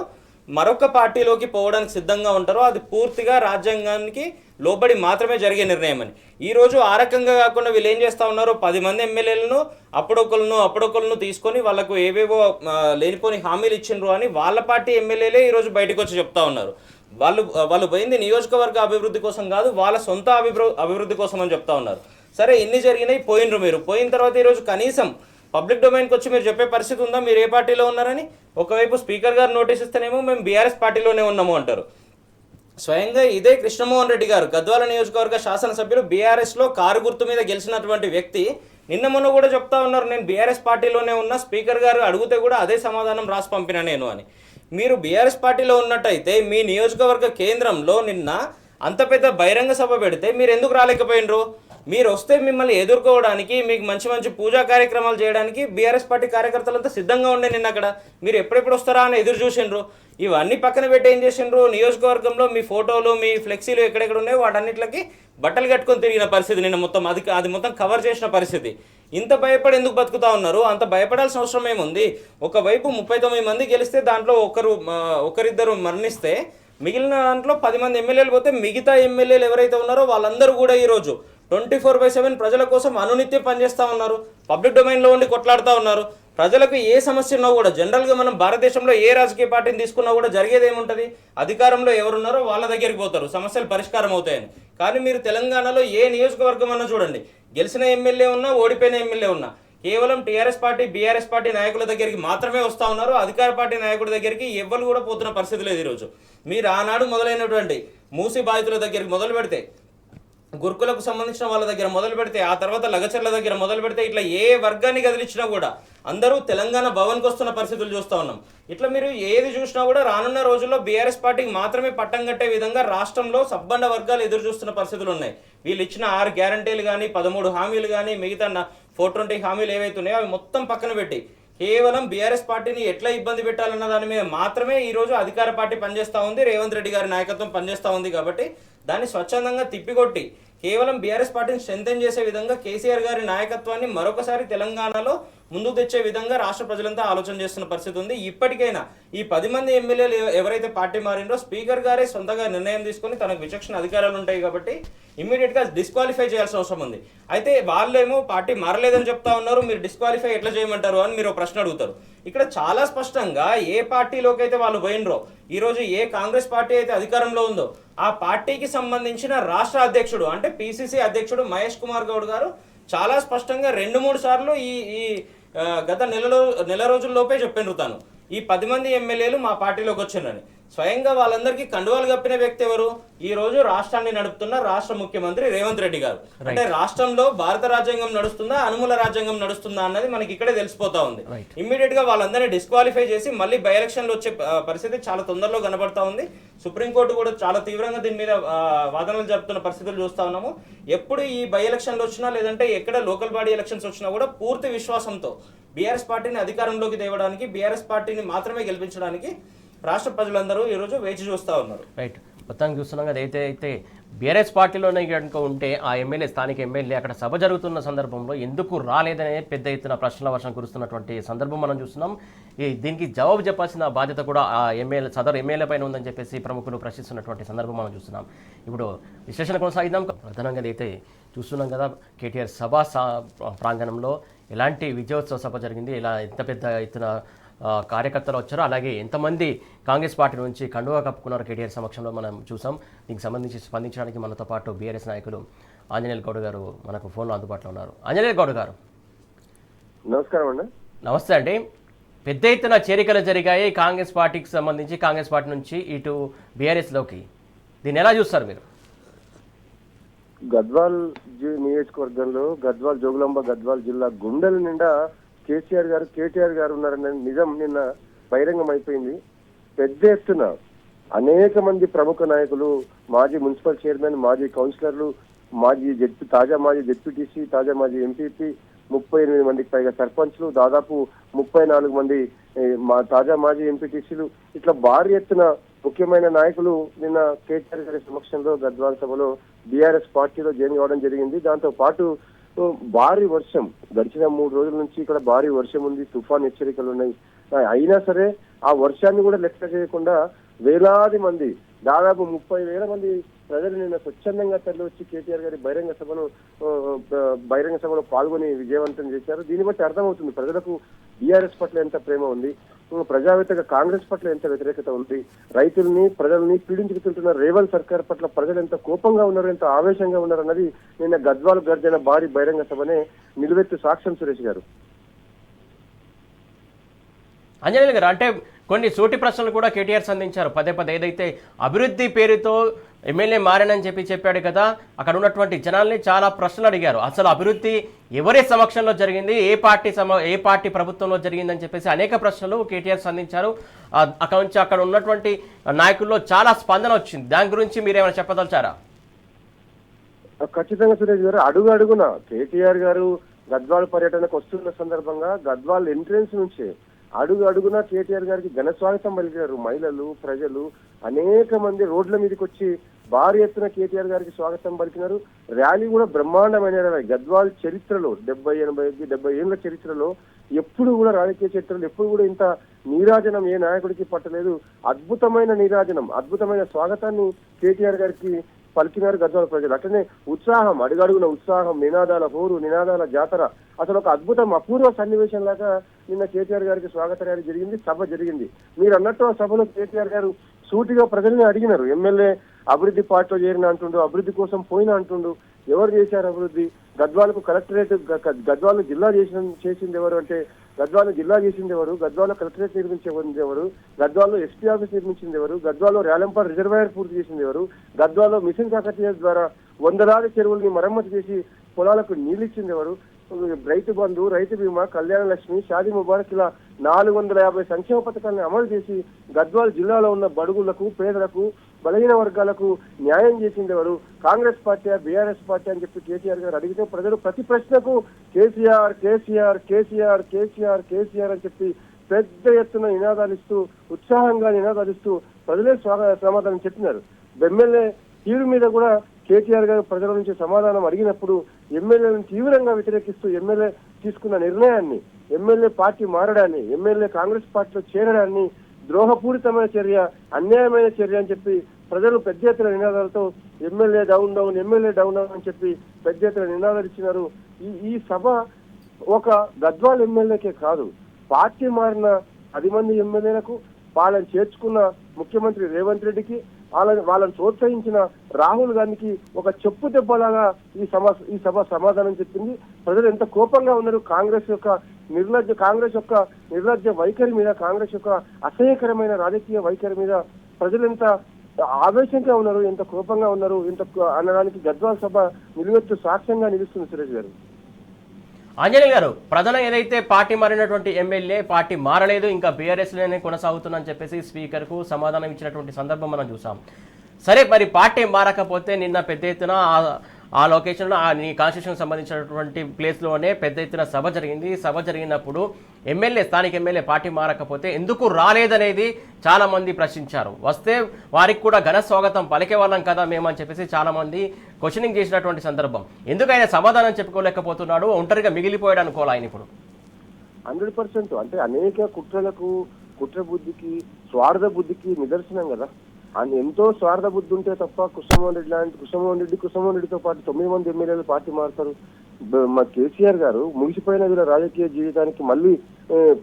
మరొక పార్టీలోకి పోవడానికి సిద్ధంగా ఉంటారో అది పూర్తిగా రాజ్యాంగానికి లోబడి మాత్రమే జరిగే నిర్ణయం అని. ఈరోజు ఆ రకంగా కాకుండా వీళ్ళు ఏం చేస్తూ ఉన్నారు, 10 మంది ఎమ్మెల్యేలను అప్పుడొకలను తీసుకొని వాళ్ళకు ఏవేవో లేనిపోని హామీలు ఇచ్చిండ్రు అని వాళ్ళ పార్టీ ఎమ్మెల్యేలే ఈరోజు బయటకు వచ్చి చెప్తా ఉన్నారు. వాళ్ళు పోయింది నియోజకవర్గ అభివృద్ధి కోసం కాదు, వాళ్ళ సొంత అభివృద్ధి కోసం అని చెప్తా ఉన్నారు. సరే ఇన్ని జరిగినాయి, పోయినరు. మీరు పోయిన తర్వాత ఈరోజు కనీసం పబ్లిక్ డొమైన్కి వచ్చి మీరు చెప్పే పరిస్థితి ఉందా మీరు ఏ పార్టీలో ఉన్నారని? ఒకవైపు స్పీకర్ గారు నోటీస్ ఇస్తేనేమో మేము బీఆర్ఎస్ పార్టీలోనే ఉన్నాము అంటారు. స్వయంగా ఇదే కృష్ణమోహన్ రెడ్డి గారు గద్వాల నియోజకవర్గ శాసనసభ్యులు బీఆర్ఎస్లో కారు గుర్తు మీద గెలిచినటువంటి వ్యక్తి నిన్న మొన్న కూడా చెప్తా ఉన్నారు నేను బీఆర్ఎస్ పార్టీలోనే ఉన్నా, స్పీకర్ గారు అడిగితే కూడా అదే సమాధానం రాసి పంపిన నేను అని. మీరు బీఆర్ఎస్ పార్టీలో ఉన్నట్టయితే మీ నియోజకవర్గ కేంద్రంలో నిన్న అంత పెద్ద బహిరంగ సభ పెడితే మీరు ఎందుకు రాలేకపోయినరు? మీరు వస్తే మిమ్మల్ని ఎదుర్కోవడానికి, మీకు మంచి మంచి పూజా కార్యక్రమాలు చేయడానికి బీఆర్ఎస్ పార్టీ కార్యకర్తలంతా సిద్ధంగా ఉండే నిన్న అక్కడ. మీరు ఎప్పుడెప్పుడు వస్తారా అని ఎదురు చూసిండ్రు. ఇవన్నీ పక్కన పెట్టి ఏం చేసిండ్రు, నియోజకవర్గంలో మీ ఫోటోలు మీ ఫ్లెక్సీలు ఎక్కడెక్కడ ఉన్నాయో వాటన్నిటికి బట్టలు కట్టుకొని తిరిగిన పరిస్థితి నిన్న మొత్తం అది మొత్తం కవర్ చేసిన పరిస్థితి. ఇంత భయపడి ఎందుకు బతుకుతా ఉన్నారు? అంత భయపడాల్సిన అవసరం ఏముంది? ఒకవైపు 39 మంది గెలిస్తే దాంట్లో ఒకరిద్దరు మరణిస్తే మిగిలిన దాంట్లో 10 మంది ఎమ్మెల్యేలు పోతే మిగతా ఎమ్మెల్యేలు ఎవరైతే ఉన్నారో వాళ్ళందరూ కూడా ఈరోజు 24/7 ప్రజల కోసం అనునిత్యం పనిచేస్తూ ఉన్నారు, పబ్లిక్ డొమైన్లో ఉండి కొట్లాడుతూ ఉన్నారు. ప్రజలకు ఏ సమస్య ఉన్నా కూడా జనరల్గా మనం భారతదేశంలో ఏ రాజకీయ పార్టీని తీసుకున్నా కూడా జరిగేది ఏముంటుంది, అధికారంలో ఎవరున్నారో వాళ్ళ దగ్గరికి పోతారు, సమస్యలు పరిష్కారం అవుతాయని. కానీ మీరు తెలంగాణలో ఏ నియోజకవర్గం అన్నా చూడండి, గెలిచిన ఎమ్మెల్యే ఉన్నా ఓడిపోయిన ఎమ్మెల్యే ఉన్నా కేవలం టీఆర్ఎస్ పార్టీ బీఆర్ఎస్ పార్టీ నాయకుల దగ్గరికి మాత్రమే వస్తూ ఉన్నారు. అధికార పార్టీ నాయకుల దగ్గరికి ఎవ్వరు కూడా పోతున్న పరిస్థితి లేదు. ఈరోజు మీరు ఆనాడు మొదలైనటువంటి మూసి బాధితుల దగ్గరికి మొదలు పెడితే గురుకులకు సంబంధించిన వాళ్ళ దగ్గర మొదలు పెడితే, ఆ తర్వాత లగచర్ల దగ్గర మొదలు పెడితే, ఇట్లా ఏ వర్గాన్ని కదిలించినా కూడా అందరూ తెలంగాణ భవన్కి వస్తున్న పరిస్థితులు చూస్తూ ఉన్నాం. ఇట్లా మీరు ఏది చూసినా కూడా రానున్న రోజుల్లో బీఆర్ఎస్ పార్టీకి మాత్రమే పట్టం కట్టే విధంగా రాష్ట్రంలో సబ్బండ వర్గాలు ఎదురు చూస్తున్న పరిస్థితులు ఉన్నాయి. వీళ్ళు ఇచ్చిన 6 గ్యారంటీలు కానీ, 13 హామీలు కానీ, మిగతా 420 హామీలు ఏవైతే ఉన్నాయో అవి మొత్తం పక్కన పెట్టి కేవలం బీఆర్ఎస్ పార్టీని ఎట్లా ఇబ్బంది పెట్టాలన్న దాని మీద మాత్రమే ఈరోజు అధికార పార్టీ పనిచేస్తూ ఉంది, రేవంత్ రెడ్డి గారి నాయకత్వం పనిచేస్తూ ఉంది. కాబట్టి దాన్ని స్వచ్ఛందంగా తిప్పికొట్టి కేవలం బీఆర్ఎస్ పార్టీని స్ట్రెంథెన్ చేసే విధంగా కేసీఆర్ గారి నాయకత్వాన్ని మరొకసారి తెలంగాణలో ముందుకు తెచ్చే విధంగా రాష్ట్ర ప్రజలంతా ఆలోచన చేస్తున్న పరిస్థితి ఉంది. ఇప్పటికైనా ఈ 10 మంది ఎమ్మెల్యేలు ఎవరైతే పార్టీ మారిండ్రో స్పీకర్ గారే సొంతంగా నిర్ణయం తీసుకొని తనకు విచక్షణ అధికారాలు ఉంటాయి కాబట్టి ఇమ్మీడియట్గా డిస్క్వాలిఫై చేయాల్సిన అవసరం ఉంది. అయితే వాళ్ళేమో పార్టీ మారలేదని చెప్తా ఉన్నారు, మీరు డిస్క్వాలిఫై ఎట్లా చేయమంటారు అని మీరు ప్రశ్న అడుగుతారు. ఇక్కడ చాలా స్పష్టంగా ఏ పార్టీలోకి అయితే వాళ్ళు పోయినరో, ఈరోజు ఏ కాంగ్రెస్ పార్టీ అయితే అధికారంలో ఉందో ఆ పార్టీకి సంబంధించిన రాష్ట్ర అధ్యక్షుడు అంటే పిసిసి అధ్యక్షుడు మహేష్ కుమార్ గౌడ్ గారు చాలా స్పష్టంగా 2-3 సార్లు ఈ గత నెల రోజుల్లోపే చెప్పినారు తాను ఈ 10 మంది ఎమ్మెల్యేలు మా పార్టీలోకి వచ్చిందని. స్వయంగా వాళ్ళందరికీ కండువాలు కప్పిన వ్యక్తి ఎవరు? ఈ రోజు రాష్ట్రాన్ని నడుపుతున్న రాష్ట్ర ముఖ్యమంత్రి రేవంత్ రెడ్డి గారు. అంటే రాష్ట్రంలో భారత రాజ్యాంగం నడుస్తుందా, అనుమూల రాజ్యాంగం నడుస్తుందా అన్నది మనకి ఇక్కడే తెలిసిపోతా ఉంది. ఇమ్మీడియట్ గా వాళ్ళందరినీ డిస్క్వాలిఫై చేసి మళ్ళీ బై ఎలక్షన్లు వచ్చే పరిస్థితి చాలా తొందరలో కనబడతా ఉంది. సుప్రీంకోర్టు కూడా చాలా తీవ్రంగా దీని మీద వాదనలు జరుపుతున్న పరిస్థితులు చూస్తా ఉన్నాము. ఎప్పుడు ఈ బై ఎలక్షన్లు వచ్చినా లేదంటే ఎక్కడ లోకల్ బాడీ ఎలక్షన్స్ వచ్చినా కూడా పూర్తి విశ్వాసంతో బీఆర్ఎస్ పార్టీని అధికారంలోకి తేవడానికి, బీఆర్ఎస్ పార్టీని మాత్రమే గెలిపించడానికి రాష్ట్ర ప్రజలందరూ ఈరోజు వేచి చూస్తూ ఉన్నారు. రైట్, మొత్తానికి చూస్తున్నాం కదా. అయితే బీఆర్ఎస్ పార్టీలోనే కనుక ఉంటే ఆ ఎమ్మెల్యే, స్థానిక ఎమ్మెల్యే అక్కడ సభ జరుగుతున్న సందర్భంలో ఎందుకు రాలేదనే పెద్ద ఎత్తున ప్రశ్నల వర్షం కురుస్తున్నటువంటి సందర్భం మనం చూస్తున్నాం. దీనికి జవాబు చెప్పాల్సిన బాధ్యత కూడా ఆ సదరు ఎమ్మెల్యే పైన ఉందని చెప్పేసి ప్రముఖులు ప్రశ్నిస్తున్నటువంటి సందర్భం మనం చూస్తున్నాం. ఇప్పుడు విశ్లేషణ కొనసాగిద్దాం. ప్రధానంగా అయితే చూస్తున్నాం కదా, కేటీఆర్ సభా ప్రాంగణంలో ఎలాంటి విజయోత్సవ సభ జరిగింది, ఇలా ఎంత పెద్ద ఎత్తున కార్యకర్తలు వచ్చారో, అలాగే ఎంతమంది కాంగ్రెస్ పార్టీ నుంచి కండువా కప్పుకున్నారు కేటీఆర్ సమక్షంలో మనం చూసాం. దీనికి సంబంధించి స్పందించడానికి మనతో పాటు బీఆర్ఎస్ నాయకులు ఆంజనేయులు గౌడ్ గారు మనకు ఫోన్లో అందుబాటులో ఉన్నారు. ఆంజనేయులు గౌడ్ గారు నమస్కారం అండి. నమస్తే అండి. పెద్ద ఎత్తున చేరికలు జరిగాయి కాంగ్రెస్ పార్టీకి సంబంధించి, కాంగ్రెస్ పార్టీ నుంచి ఇటు బీఆర్ఎస్లోకి. దీన్ని ఎలా చూస్తారు మీరు? గద్వాల్ నియోజకవర్గంలో గద్వాల్ జోగులాంబ గద్వాల్ జిల్లా గుండెల నిండా కేటీఆర్ గారు ఉన్నారనే నిజం నిన్న బహిరంగం అయిపోయింది. పెద్ద ఎత్తున అనేక మంది ప్రముఖ నాయకులు, మాజీ మున్సిపల్ చైర్మన్, మాజీ కౌన్సిలర్లు, తాజా మాజీ జెడ్పీటీసీ, తాజా మాజీ ఎంపీపీ, 38 మందికి పైగా సర్పంచ్లు, దాదాపు 34 మంది తాజా మాజీ ఎంపీటీసీలు, ఇట్లా భారీ ఎత్తున ముఖ్యమైన నాయకులు నిన్న కేటీఆర్ గారి సమక్షంలో గద్వాల్ సభలో బీఆర్ఎస్ పార్టీలో జాయిన్ కావడం జరిగింది. దాంతో పాటు భారీ వర్షం, గడిచిన 3 రోజుల నుంచి ఇక్కడ భారీ వర్షం ఉంది, తుఫాన్ హెచ్చరికలు ఉన్నాయి. అయినా సరే ఆ వర్షాన్ని కూడా లెక్క చేయకుండా వేలాది మంది, దాదాపు 30,000 మంది ప్రజలు నిన్న స్వచ్ఛందంగా తరలి వచ్చి కేటీఆర్ గారి బహిరంగ సభలో పాల్గొని విజయవంతం చేశారు. దీన్ని బట్టి అర్థమవుతుంది ప్రజలకు బీఆర్ఎస్ పట్ల ఎంత ప్రేమ ఉంది, ప్రజావేత్తగా కాంగ్రెస్ పట్ల ఎంత వ్యతిరేకత ఉంది, రైతుల్ని ప్రజల్ని పీడించుకుంటున్న రేవంత్ సర్కార్ పట్ల ప్రజలు ఎంత కోపంగా ఉన్నారు, ఎంత ఆవేశంగా ఉన్నారు అన్నది నిన్న గద్వాల్ గర్జన భారీ బహిరంగ సభనే నిలువెత్తు సాక్ష్యం. సురేష్ గారు, అంజనేయులు గారు, అంటే కొన్ని సూటి ప్రశ్నలు కూడా కేటీఆర్ సంధించారు పదే ఏదైతే అభివృద్ధి పేరుతో ఎమ్మెల్యే మారనని చెప్పాడు కదా, అక్కడ ఉన్నటువంటి జనాల్ని చాలా ప్రశ్నలు అడిగారు. అసలు అభివృద్ధి ఎవరి సమక్షంలో జరిగింది, ఏ పార్టీ ప్రభుత్వంలో జరిగిందని చెప్పేసి అనేక ప్రశ్నలు కేటీఆర్ సంధించారు. అక్కడ ఉన్నటువంటి నాయకుల్లో చాలా స్పందన వచ్చింది. దాని గురించి మీరేమైనా చెప్పదలిచారా? ఖచ్చితంగా సురేష్ గారు, అడుగున కేటీఆర్ గారు గద్వాల్ పర్యటనకు వస్తున్న సందర్భంగా గద్వాల్ ఎంట్రెన్స్ నుంచే అడుగున కేటీఆర్ గారికి ఘన స్వాగతం పలికారు. మహిళలు, ప్రజలు అనేక మంది రోడ్ల మీదకి వచ్చి భారీ ఎత్తున కేటీఆర్ గారికి స్వాగతం పలికినారు. ర్యాలీ కూడా బ్రహ్మాండమైన గద్వాల్ చరిత్రలో 70 ఏళ్ల చరిత్రలో ఎప్పుడు కూడా, రాజకీయ చరిత్రలో ఎప్పుడు కూడా ఇంత నీరాజనం ఏ నాయకుడికి పట్టలేదు. అద్భుతమైన నీరాజనం, అద్భుతమైన స్వాగతాన్ని కేటీఆర్ గారికి పలికినారు గద్వాల ప్రజలు. అట్లనే ఉత్సాహం, అడుగడుగున ఉత్సాహం, నినాదాల హోరు, నినాదాల జాతర, అసలు ఒక అద్భుతం, అపూర్వ సన్నివేశం లాగా నిన్న కేటీఆర్ గారికి స్వాగత ర్యాలీ జరిగింది, సభ జరిగింది. మీరు అన్నట్టు ఆ సభలో కేటీఆర్ గారు సూటిగా ప్రజల్ని అడిగినారు. ఎమ్మెల్యే అభివృద్ధి పార్టీలో చేరిన అంటుండు, అభివృద్ధి కోసం పోయిన అంటుండు. ఎవరు చేశారు అభివృద్ధి? గద్వాలకు కలెక్టరేట్, గద్వాలను జిల్లా చేసింది ఎవరు అంటే గద్వాలను జిల్లా చేసింది ఎవరు? గద్వాలో కలెక్టరేట్ నిర్మించింది ఎవరు? గద్వాలో ఎస్పీ ఆఫీస్ నిర్మించింది ఎవరు? గద్వాలో రేలంపాడు రిజర్వాయర్ పూర్తి చేసింది ఎవరు? గద్వాలో మిషన్ కాకతీయ ద్వారా వందలాది చెరువుల్ని మరమ్మతు చేసి పొలాలకు నీళ్ళు ఇచ్చింది ఎవరు? రైతు బంధు, రైతు బీమా, కళ్యాణ లక్ష్మి, షాదీ ముబారక్ ఇలా 450 సంక్షేమ పథకాలను అమలు చేసి గద్వాల జిల్లాలో ఉన్న బడుగులకు, పేదలకు, బలహీన వర్గాలకు న్యాయం చేసింది ఎవరు? కాంగ్రెస్ పార్టీ, బీఆర్ఎస్ పార్టీ అని చెప్పి కేటీఆర్ గారు అడిగితే ప్రజలు ప్రతి ప్రశ్నకు కేసీఆర్ కేసీఆర్ కేసీఆర్ కేసీఆర్ కేసీఆర్ అని చెప్పి పెద్ద ఎత్తున నినాదాలు ఇస్తూ, ఉత్సాహంగా నినాదాలు ఇస్తూ ప్రజలే సమాధానం చెప్పినారు. ఎమ్మెల్యే తీరు మీద కూడా కేటీఆర్ గారు ప్రజల నుంచి సమాధానం అడిగినప్పుడు ఎమ్మెల్యేలను తీవ్రంగా వ్యతిరేకిస్తూ ఎమ్మెల్యే తీసుకున్న నిర్ణయాన్ని, ఎమ్మెల్యే పార్టీ మారడాన్ని, ఎమ్మెల్యే కాంగ్రెస్ పార్టీలో చేరడాన్ని ద్రోహపూరితమైన చర్య, అన్యాయమైన చర్య అని చెప్పి ప్రజలు పెద్ద ఎత్తున నినాదాలతో MLA down down, MLA down down అని చెప్పి పెద్ద ఎత్తున నినాదాలు ఇచ్చినారు. ఈ సభ ఒక గద్వాల్ ఎమ్మెల్యేకే కాదు, పార్టీ మారిన 10 మంది ఎమ్మెల్యేలకు, వాళ్ళని చేర్చుకున్న ముఖ్యమంత్రి రేవంత్ రెడ్డికి, వాళ్ళని ప్రోత్సహించిన రాహుల్ గాంధీకి ఒక చెప్పు దెబ్బలాగా ఈ సభ సమాధానం చెప్పింది. ప్రజలు ఎంత కోపంగా ఉన్నారు కాంగ్రెస్ యొక్క నిర్లజ్జ వైఖరి మీద, కాంగ్రెస్ యొక్క అసహ్యకరమైన రాజకీయ వైఖరి మీద ప్రజలు ఎంత ఆవేశంగా ఉన్నారు, ఎంత కోపంగా ఉన్నారు, అనడానికి గద్వాల్ సభ నిలువెత్తు సాక్ష్యంగా నిలుస్తుంది. సురేష్ గారు, ఆంజనేయ గారు, ప్రధాన ఏదైతే పార్టీ మారినటువంటి ఎమ్మెల్యే పార్టీ మారలేదు, ఇంకా బీఆర్ఎస్లోనే కొనసాగుతుందని చెప్పేసి స్పీకర్కు సమాధానం ఇచ్చినటువంటి సందర్భం మనం చూసాం. సరే, మరి పార్టీ మారకపోతే నిన్న పెద్ద ఎత్తున ఆ లొకేషన్లో నీ కాన్స్టిట్యూషన్ సంబంధించినటువంటి ప్లేస్లోనే పెద్ద ఎత్తున సభ జరిగింది. సభ జరిగినప్పుడు స్థానిక ఎమ్మెల్యే పార్టీ మారకపోతే ఎందుకు రాలేదనేది చాలామంది ప్రశ్నించారు. వస్తే వారికి కూడా ఘన స్వాగతం పలికే వాళ్ళం కదా మేమని చెప్పేసి చాలామంది క్వశ్చనింగ్ చేసినటువంటి సందర్భం. ఎందుకు ఆయన సమాధానం చెప్పుకోలేకపోతున్నాడు, ఒంటరిగా మిగిలిపోయాడు అనుకోవాలి ఆయన ఇప్పుడు? 100% అంటే అనేక కుట్రలకు, కుట్ర బుద్ధికి, స్వార్థ బుద్ధికి నిదర్శనం కదా. ఆయన ఎంతో స్వార్థ బుద్ధి ఉంటే తప్ప కృష్ణమోహన్ రెడ్డితో పాటు 9 మంది ఎమ్మెల్యేలు పార్టీ మారుతారు. మా కేసీఆర్ గారు ముగిసిపోయిన వీళ్ళ రాజకీయ జీవితానికి మళ్ళీ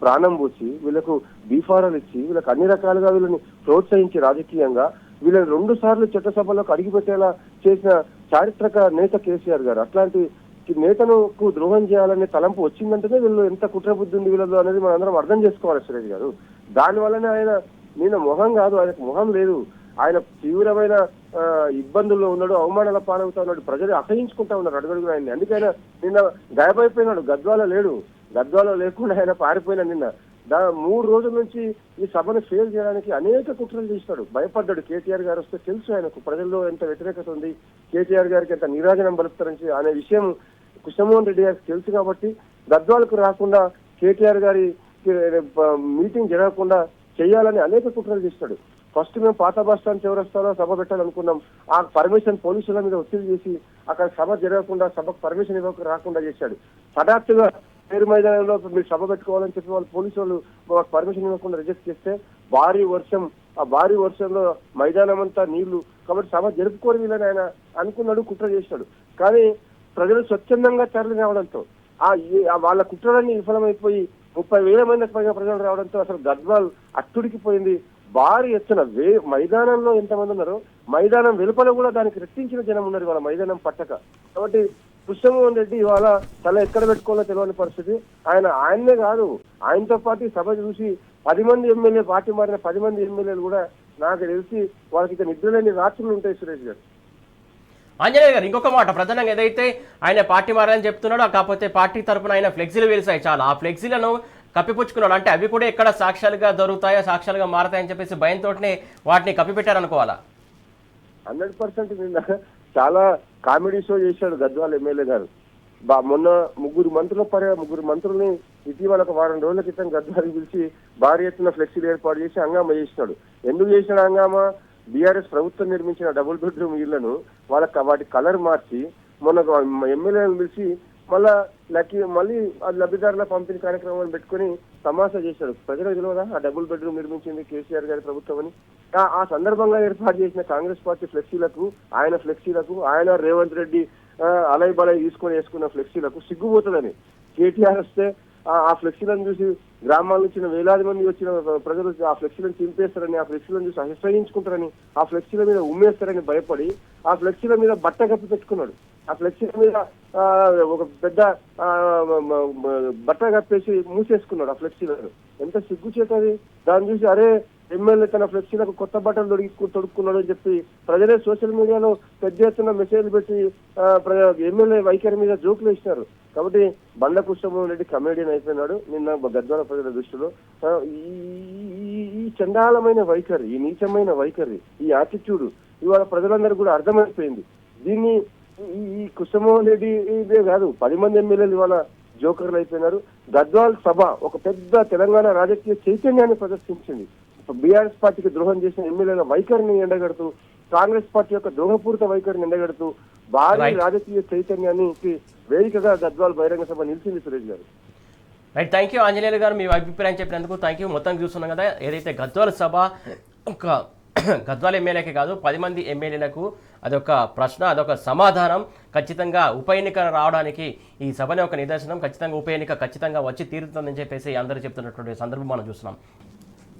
ప్రాణం పోసి, వీళ్ళకు బీఫారాలు ఇచ్చి, వీళ్ళకి అన్ని రకాలుగా వీళ్ళని ప్రోత్సహించి రాజకీయంగా వీళ్ళని 2 సార్లు చట్టసభలోకి అడిగిపెట్టేలా చేసిన చారిత్రక నేత కేసీఆర్ గారు. అట్లాంటి నేతనుకు ద్రోహం చేయాలనే తలంపు వచ్చిందంటేనే వీళ్ళు ఎంత కుట్ర బుద్ధి ఉంది వీళ్ళలో అనేది మనం అందరం అర్థం చేసుకోవాలి సురేష్ గారు. దానివల్లనే ఆయన నిన్న మొహం కాదు, ఆయనకు మొహం లేదు, ఆయన తీవ్రమైన ఇబ్బందుల్లో ఉన్నాడు, అవమానాల పాలవుతా ఉన్నాడు, ప్రజలు అసహించుకుంటా ఉన్నారు అడుగడుగున ఆయన్ని. అందుకైనా నిన్న గాయపడిపోయినాడు, గద్వాల లేడు, గద్వాల లేకుండా ఆయన పారిపోయిన నిన్న 3 రోజుల నుంచి ఈ సభను ఫెయిల్ చేయడానికి అనేక కుట్రలు చేస్తాడు, భయపడ్డాడు. కేటీఆర్ గారు వస్తే తెలుసు ఆయనకు ప్రజల్లో ఎంత వ్యతిరేకత ఉంది, కేటీఆర్ గారికి ఎంత నీరాజనం పలుకుతారని అనే విషయం కృష్ణమోహన్ రెడ్డి గారికి తెలుసు కాబట్టి గద్వాలకు రాకుండా, కేటీఆర్ గారి మీటింగ్ జరగకుండా చేయాలని అనేక కుట్రలు చేస్తాడు. ఫస్ట్ మేము పాత బస్ స్టాండ్ చివరస్తాలో సభ పెట్టాలనుకున్నాం, ఆ పర్మిషన్ పోలీసుల మీద ఒత్తిడి చేసి అక్కడ సభ జరగకుండా, సభకు పర్మిషన్ రాకుండా చేశాడు. హఠాత్తుగా పేరు మైదానంలో మీరు సభ పెట్టుకోవాలని చెప్పి వాళ్ళు పోలీసు వాళ్ళు పర్మిషన్ ఇవ్వకుండా రిజెక్ట్ చేస్తే ఆ భారీ వర్షంలో మైదానం అంతా నీళ్లు కాబట్టి సభ జరుపుకోని వీళ్ళని ఆయన అనుకున్నాడు, కుట్ర చేశాడు. కానీ ప్రజలు స్వచ్ఛందంగా తరలి రావడంతో వాళ్ళ కుట్రలన్నీ విఫలమైపోయి 30,000 మందికి పైగా ప్రజలు రావడంతో అసలు గద్వాల్ అట్టుడికిపోయింది. భారీ ఎత్తున మైదానంలో ఎంతమంది ఉన్నారో మైదానం వెలుపల కూడా దానికి రెట్టించిన జనం ఉన్నారు ఇవాళ మైదానం పట్టక. కాబట్టి కృష్ణమోహన్ రెడ్డి ఇవాళ తల ఎక్కడ పెట్టుకోవాలో తెలియని పరిస్థితి. ఆయన్నే కాదు, ఆయనతో పాటు సభ చూసి 10 మంది ఎమ్మెల్యే పార్టీ మారిన 10 మంది ఎమ్మెల్యేలు కూడా నాకు తెలిసి వాళ్ళకి ఇక నిద్రలేని రాత్రులు ఉంటాయి సురేష్ గారు. ఆంజనేయ గారు, ఇంకొక మాట, ప్రధానంగా ఏదైతే ఆయన పార్టీ మారాలని చెప్తున్నాడో, కాకపోతే పార్టీ తరఫున ఆయన ఫ్లెక్సీలు వెలిసాయి చాలా, ఆ ఫ్లెక్సీలను కప్పిపుచ్చుకున్నాడు. అంటే అవి కూడా ఎక్కడ సాక్ష్యాలుగా దొరుకుతాయా, సాక్ష్యాలుగా మారతాయని చెప్పేసి భయంతోనే వాటిని కప్పిపెట్టారనుకోవాలా? 100% నిన్న చాలా కామెడీ షో చేశాడు గద్వాల్ ఎమ్మెల్యే గారు. మొన్న ముగ్గురు మంత్రుల్ని ఇటీవల ఒక వారం రోజుల క్రితం గద్వాల్ పిలిచి భారీ ఎత్తున ఫ్లెక్సీలు ఏర్పాటు చేసి హంగామా చేసినాడు. ఎందుకు చేసినాడు హంగామా? బీఆర్ఎస్ ప్రభుత్వం నిర్మించిన డబుల్ బెడ్రూమ్ ఇళ్లను వాటి కలర్ మార్చి మొన్న ఎమ్మెల్యేలను పిలిచి మళ్ళీ లబ్ధిదారుల పంపిణీ కార్యక్రమాన్ని పెట్టుకుని తమాషా చేశాడు. ప్రజలకు తెలియదా ఆ డబుల్ బెడ్రూమ్ నిర్మించింది కేసీఆర్ గారి ప్రభుత్వం అని? ఆ సందర్భంగా ఏర్పాటు చేసిన కాంగ్రెస్ పార్టీ ఫ్లెక్సీలకు, ఆయన రేవంత్ రెడ్డి అలై బలై తీసుకొని వేసుకున్న ఫ్లెక్సీలకు సిగ్గుపోతుందని కేటీఆర్ వస్తే ఆ ఫ్లెక్సీలను చూసి గ్రామాల నుంచి వేలాది మంది వచ్చిన ప్రజలు ఆ ఫ్లెక్సీలను చింపేస్తారని, ఆ ఫ్లెక్సీలను చూసి అసహించుకుంటారని, ఆ ఫ్లెక్సీల మీద ఉమ్మేస్తారని భయపడి ఆ ఫ్లెక్సీల మీద బట్ట కప్పి పెట్టుకున్నాడు. ఆ ఫ్లెక్సీల మీద ఒక పెద్ద బట్ట కప్పేసి మూసేసుకున్నాడు ఆ ఫ్లెక్సీలను. ఎంత సిగ్గుచేటది! దాన్ని చూసి అరే ఎమ్మెల్యే తన ఫ్లెక్సీలకు కొత్త బట్టలు తొడుక్కున్నాడు అని చెప్పి ప్రజలే సోషల్ మీడియాలో పెద్ద ఎత్తున మెసేజ్లు పెట్టి ఎమ్మెల్యే వైఖరి మీద జోకులు ఇచ్చినారు. కాబట్టి బండ్ల కృష్ణమోహన్ రెడ్డి కమెడియన్ అయిపోయినాడు నిన్న గద్వాల ప్రజల దృష్టిలో. ఈ చండాలమైన వైఖరి, ఈ నీచమైన వైఖరి, ఈ యాటిట్యూడ్ ఇవాళ ప్రజలందరూ కూడా అర్థమైపోయింది. దీన్ని ఈ కృష్ణమోహన్ రెడ్డి ఇదే కాదు 10 మంది ఎమ్మెల్యేలు ఇవాళ జోకర్లు అయిపోయినారు. గద్వాల్ సభ ఒక పెద్ద తెలంగాణ రాజకీయ చైతన్యాన్ని ప్రదర్శించింది. బీఆర్ఎస్ పార్టీకి ద్రోహం చేసిన ఎమ్మెల్యేల వైఖరిని ఎండగడుతూ, కాంగ్రెస్ పార్టీ యొక్క ద్రోహపూరిత వైఖరిని ఎండగడుతూ భారీ రాజకీయ చైతన్యానికి వేదికగా గద్వాల్ బహిరంగ సభ నిలిచింది. సురేష్ గారు రైట్, థ్యాంక్ యూ ఆంజనేయులు గారు, మీ అభిప్రాయం చెప్పినందుకు థ్యాంక్ యూ. మొత్తం చూస్తున్నాం కదా, ఏదైతే గద్వాల సభ ఒక గద్వాల ఎమ్మెల్యేకే కాదు 10 మంది ఎమ్మెల్యేలకు అదొక ప్రశ్న, అదొక సమాధానం. ఖచ్చితంగా ఉప ఎన్నిక రావడానికి ఈ సభనే ఒక నిదర్శనం. ఖచ్చితంగా ఉప ఎన్నిక ఖచ్చితంగా వచ్చి తీరుతుందని చెప్పేసి అందరూ చెప్తున్నటువంటి సందర్భం మనం చూస్తున్నాం.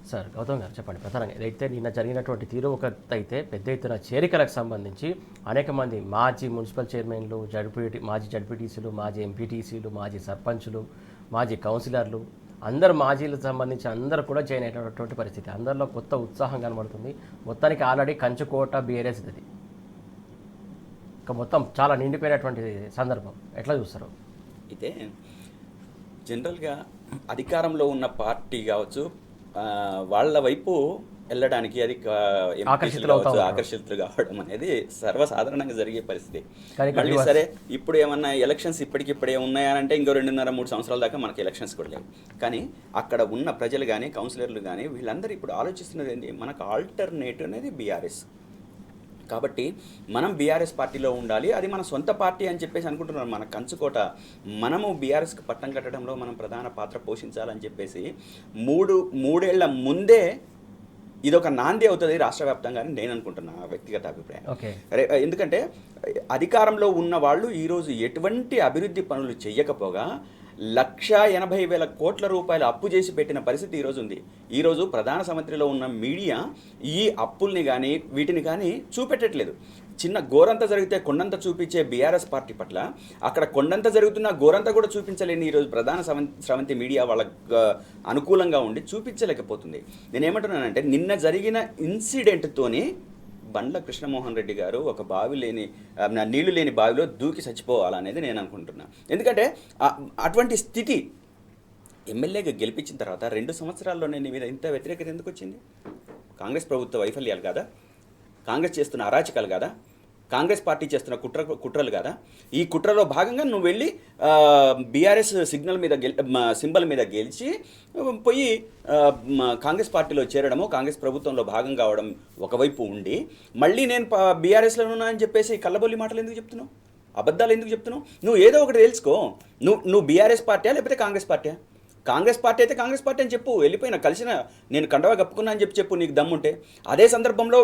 సార్ గౌతమ్ గారు చెప్పండి, ప్రధానంగా ఏదైతే నిన్న జరిగినటువంటి తీరు ఒకటైతే పెద్ద ఎత్తున చేరికలకు సంబంధించి అనేక మంది మాజీ మున్సిపల్ చైర్మన్లు, మాజీ జడ్పీటీసీలు, మాజీ ఎంపీటీసీలు, మాజీ సర్పంచులు, మాజీ కౌన్సిలర్లు, అందరు మాజీలకు సంబంధించి అందరూ కూడా జాయిన్ అయినటువంటి పరిస్థితి. అందరిలో కొత్త ఉత్సాహం కనబడుతుంది. మొత్తానికి ఆల్రెడీ కంచుకోట బీఆర్ఎస్ ఇది ఇంకా మొత్తం చాలా నిండిపోయినటువంటి సందర్భం. ఎట్లా చూస్తారు? అయితే జనరల్గా అధికారంలో ఉన్న పార్టీ కావచ్చు, వాళ్ళ వైపు వెళ్ళడానికి అది ఆకర్షితులు కావడం అనేది సర్వసాధారణంగా జరిగే పరిస్థితి. మళ్ళీ సరే ఇప్పుడు ఏమన్నా ఎలక్షన్స్ ఇప్పటికిప్పుడే ఉన్నాయనంటే ఇంకో 2.5-3 సంవత్సరాల దాకా మనకి ఎలక్షన్స్ కూడా లేవు. కానీ అక్కడ ఉన్న ప్రజలు కానీ కౌన్సిలర్లు కానీ వీళ్ళందరూ ఇప్పుడు ఆలోచిస్తున్నది ఏంటి, మనకు ఆల్టర్నేటివ్ అనేది బీఆర్ఎస్. కాబట్టి మనం బీఆర్ఎస్ పార్టీలో ఉండాలి, అది మన సొంత పార్టీ అని చెప్పేసి అనుకుంటున్నాం. మన కంచుకోట, మనము బీఆర్ఎస్కి పట్టం కట్టడంలో మనం ప్రధాన పాత్ర పోషించాలని చెప్పేసి 3 ఏళ్ల ముందే ఇదొక నాంది అవుతుంది రాష్ట్ర వ్యాప్తంగా అని నేను అనుకుంటున్నా, వ్యక్తిగత అభిప్రాయం. ఎందుకంటే అధికారంలో ఉన్న వాళ్ళు ఈరోజు ఎటువంటి అభివృద్ధి పనులు చేయకపోగా 1,80,000 కోట్ల రూపాయలు అప్పు చేసి పెట్టిన పరిస్థితి ఈరోజు ఉంది. ఈరోజు ప్రధాన మంత్రిలో ఉన్న మీడియా ఈ అప్పుల్ని కానీ వీటిని కానీ చూపెట్టట్లేదు. చిన్న గోరంత జరిగితే కొండంత చూపించే బీఆర్ఎస్ పార్టీ పట్ల అక్కడ కొండంత జరుగుతున్న గోరంత కూడా చూపించలేని ఈరోజు ప్రధాన స్రవంతి మీడియా వాళ్ళకు అనుకూలంగా ఉండి చూపించలేకపోతుంది. నేనేమంటున్నానంటే నిన్న జరిగిన ఇన్సిడెంట్తోని బండ్ల కృష్ణమోహన్ రెడ్డి గారు ఒక నీళ్లు లేని బావిలో దూకి చచ్చిపోవాలనేది నేను అనుకుంటున్నాను. ఎందుకంటే అటువంటి స్థితి ఎమ్మెల్యేగా గెలిపించిన తర్వాత 2 సంవత్సరాల్లోనే నీ మీద ఇంత వ్యతిరేకత ఎందుకు వచ్చింది? కాంగ్రెస్ ప్రభుత్వ వైఫల్యాలు కాదా? కాంగ్రెస్ చేస్తున్న అరాచకాలు కాదా? కాంగ్రెస్ పార్టీ చేస్తున్న కుట్రలు కాదా? ఈ కుట్రలో భాగంగా నువ్వు వెళ్ళి బీఆర్ఎస్ సింబల్ మీద గెలిచి పోయి కాంగ్రెస్ పార్టీలో చేరడము, కాంగ్రెస్ ప్రభుత్వంలో భాగం కావడం ఒకవైపు ఉండి, మళ్ళీ నేను బీఆర్ఎస్లో ఉన్నా అని చెప్పేసి కళ్ళబొల్లి మాటలు ఎందుకు చెప్తున్నావు? అబద్ధాలు ఎందుకు చెప్తున్నావు? నువ్వు ఏదో ఒకటి తెలుసుకో. నువ్వు బీఆర్ఎస్ పార్టీయా లేకపోతే కాంగ్రెస్ పార్టీయా? కాంగ్రెస్ పార్టీ అయితే కాంగ్రెస్ పార్టీ అని చెప్పు, వెళ్ళిపోయినా కలిసిన నేను కండవా కప్పుకున్నా అని చెప్పు నీకు దమ్ముంటే. అదే సందర్భంలో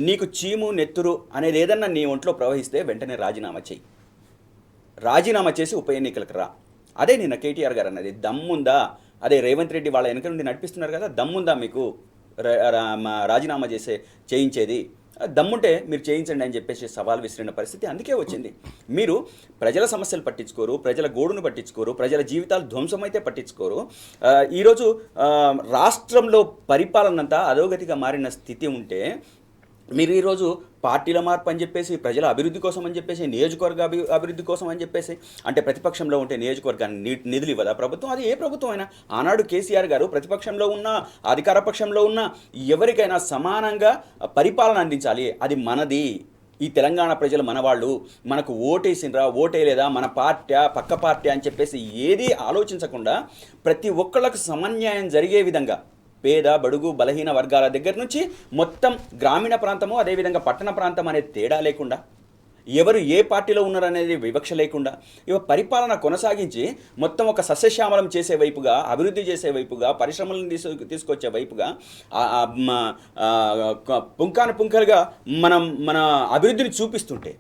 నీకు చీము నెత్తురు అనేది ఏదన్నా నీ ఒంట్లో ప్రవహిస్తే వెంటనే రాజీనామా చేయి. రాజీనామా చేసి ఉప ఎన్నికలకు రా. అదే నిన్న కేటీఆర్ గారు అన్నది. దమ్ముందా? అదే రేవంత్ రెడ్డి వాళ్ళ వెనక నుండి నడిపిస్తున్నారు కదా, దమ్ముందా మీకు రాజీనామా చేయించేది? దమ్ముంటే మీరు చేయించండి అని చెప్పేసి సవాల్ విసిరిన పరిస్థితి అందుకే వచ్చింది. మీరు ప్రజల సమస్యలు పట్టించుకోరు, ప్రజల గోడును పట్టించుకోరు, ప్రజల జీవితాలు ధ్వంసమైతే పట్టించుకోరు. ఈరోజు రాష్ట్రంలో పరిపాలన అంతా అధోగతిగా మారిన స్థితి ఉంటే మీరు ఈరోజు పార్టీల మార్పు అని చెప్పేసి, ప్రజల అభివృద్ధి కోసం అని చెప్పేసి, నియోజకవర్గ అభివృద్ధి కోసం అని చెప్పేసి, అంటే ప్రతిపక్షంలో ఉంటే నియోజకవర్గాన్ని నిధులు ఇవ్వదా ప్రభుత్వం? అది ఏ ప్రభుత్వం అయినా. ఆనాడు కేసీఆర్ గారు ప్రతిపక్షంలో ఉన్న అధికార పక్షంలో ఉన్న ఎవరికైనా సమానంగా పరిపాలన అందించాలి, అది మనది, ఈ తెలంగాణ ప్రజలు మనవాళ్ళు, మనకు ఓటేసినరా ఓటేయలేదా, మన పార్టీ పక్క పార్టీ అని చెప్పేసి ఏదీ ఆలోచించకుండా ప్రతి ఒక్కళ్ళకు సమన్యాయం జరిగే విధంగా పేద బడుగు బలహీన వర్గాల దగ్గర నుంచి మొత్తం గ్రామీణ ప్రాంతము అదేవిధంగా పట్టణ ప్రాంతం అనేది తేడా లేకుండా, ఎవరు ఏ పార్టీలో ఉన్నారనేది వివక్ష లేకుండా పరిపాలన కొనసాగించి మొత్తం ఒక సస్యశ్యామలం చేసే వైపుగా, అభివృద్ధి చేసే వైపుగా, పరిశ్రమలను తీసుకొచ్చే వైపుగా పుంకాలుగా మన అభివృద్ధిని చూపిస్తుంటే,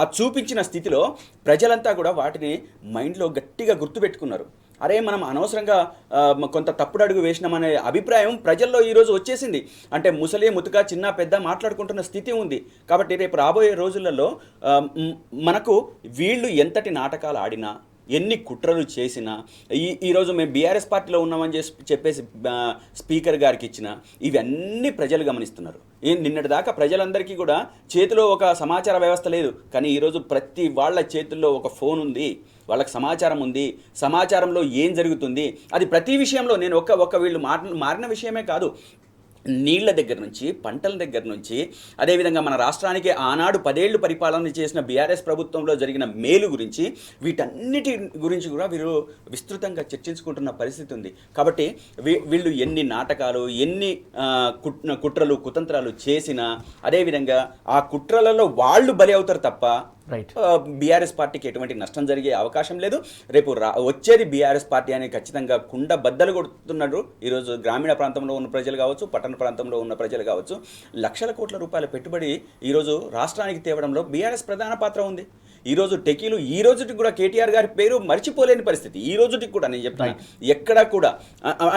ఆ చూపించిన స్థితిలో ప్రజలంతా కూడా వాటిని మైండ్లో గట్టిగా గుర్తుపెట్టుకున్నారు. అరే మనం అనవసరంగా కొంత తప్పుడు అడుగు వేసినామనే అభిప్రాయం ప్రజల్లో ఈరోజు వచ్చేసింది. అంటే ముసలి ముతుక చిన్న పెద్ద మాట్లాడుకుంటున్న స్థితి ఉంది. కాబట్టి రేపు రాబోయే రోజులలో మనకు వీళ్ళు ఎంతటి నాటకాలు ఆడినా, ఎన్ని కుట్రలు చేసినా ఈరోజు మేము బీఆర్ఎస్ పార్టీలో ఉన్నామని చెప్పేసి స్పీకర్ గారికి ఇచ్చిన ఇవన్నీ ప్రజలు గమనిస్తున్నారు. నిన్నటి దాకా ప్రజలందరికీ కూడా చేతిలో ఒక సమాచార వ్యవస్థ లేదు, కానీ ఈరోజు ప్రతి వాళ్ళ చేతుల్లో ఒక ఫోన్ ఉంది, వాళ్ళకి సమాచారం ఉంది. సమాచారంలో ఏం జరుగుతుంది అది ప్రతి విషయంలో నేను ఒక్క వీళ్ళు మారిన విషయమే కాదు, నీళ్ల దగ్గర నుంచి పంటల దగ్గర నుంచి అదేవిధంగా మన రాష్ట్రానికి ఆనాడు 10 ఏళ్ళు పరిపాలన చేసిన బీఆర్ఎస్ ప్రభుత్వంలో జరిగిన మేలు గురించి వీటన్నిటి గురించి కూడా వీరు విస్తృతంగా చర్చించుకుంటున్న పరిస్థితి ఉంది. కాబట్టి వీళ్ళు ఎన్ని నాటకాలు ఎన్ని కుట్రలు కుతంత్రాలు చేసినా అదేవిధంగా ఆ కుట్రలలో వాళ్ళు బలి అవుతారు తప్ప బీఆర్ఎస్ పార్టీకి ఎటువంటి నష్టం జరిగే అవకాశం లేదు. రేపు వచ్చేది బీఆర్ఎస్ పార్టీ అని ఖచ్చితంగా కుండ బద్దలు కొడుతున్నారు. ఈరోజు గ్రామీణ ప్రాంతంలో ఉన్న ప్రజలు కావచ్చు, పట్టణ ప్రాంతంలో ఉన్న ప్రజలు కావచ్చు, లక్షల కోట్ల రూపాయల పెట్టుబడి ఈరోజు రాష్ట్రానికి తేవడంలో బీఆర్ఎస్ ప్రధాన పాత్ర ఉంది. ఈరోజు టెకీలు ఈ రోజుకి కూడా కేటీఆర్ గారి పేరు మర్చిపోలేని పరిస్థితి. ఈ రోజుకి కూడా నేను చెప్తాను, ఎక్కడా కూడా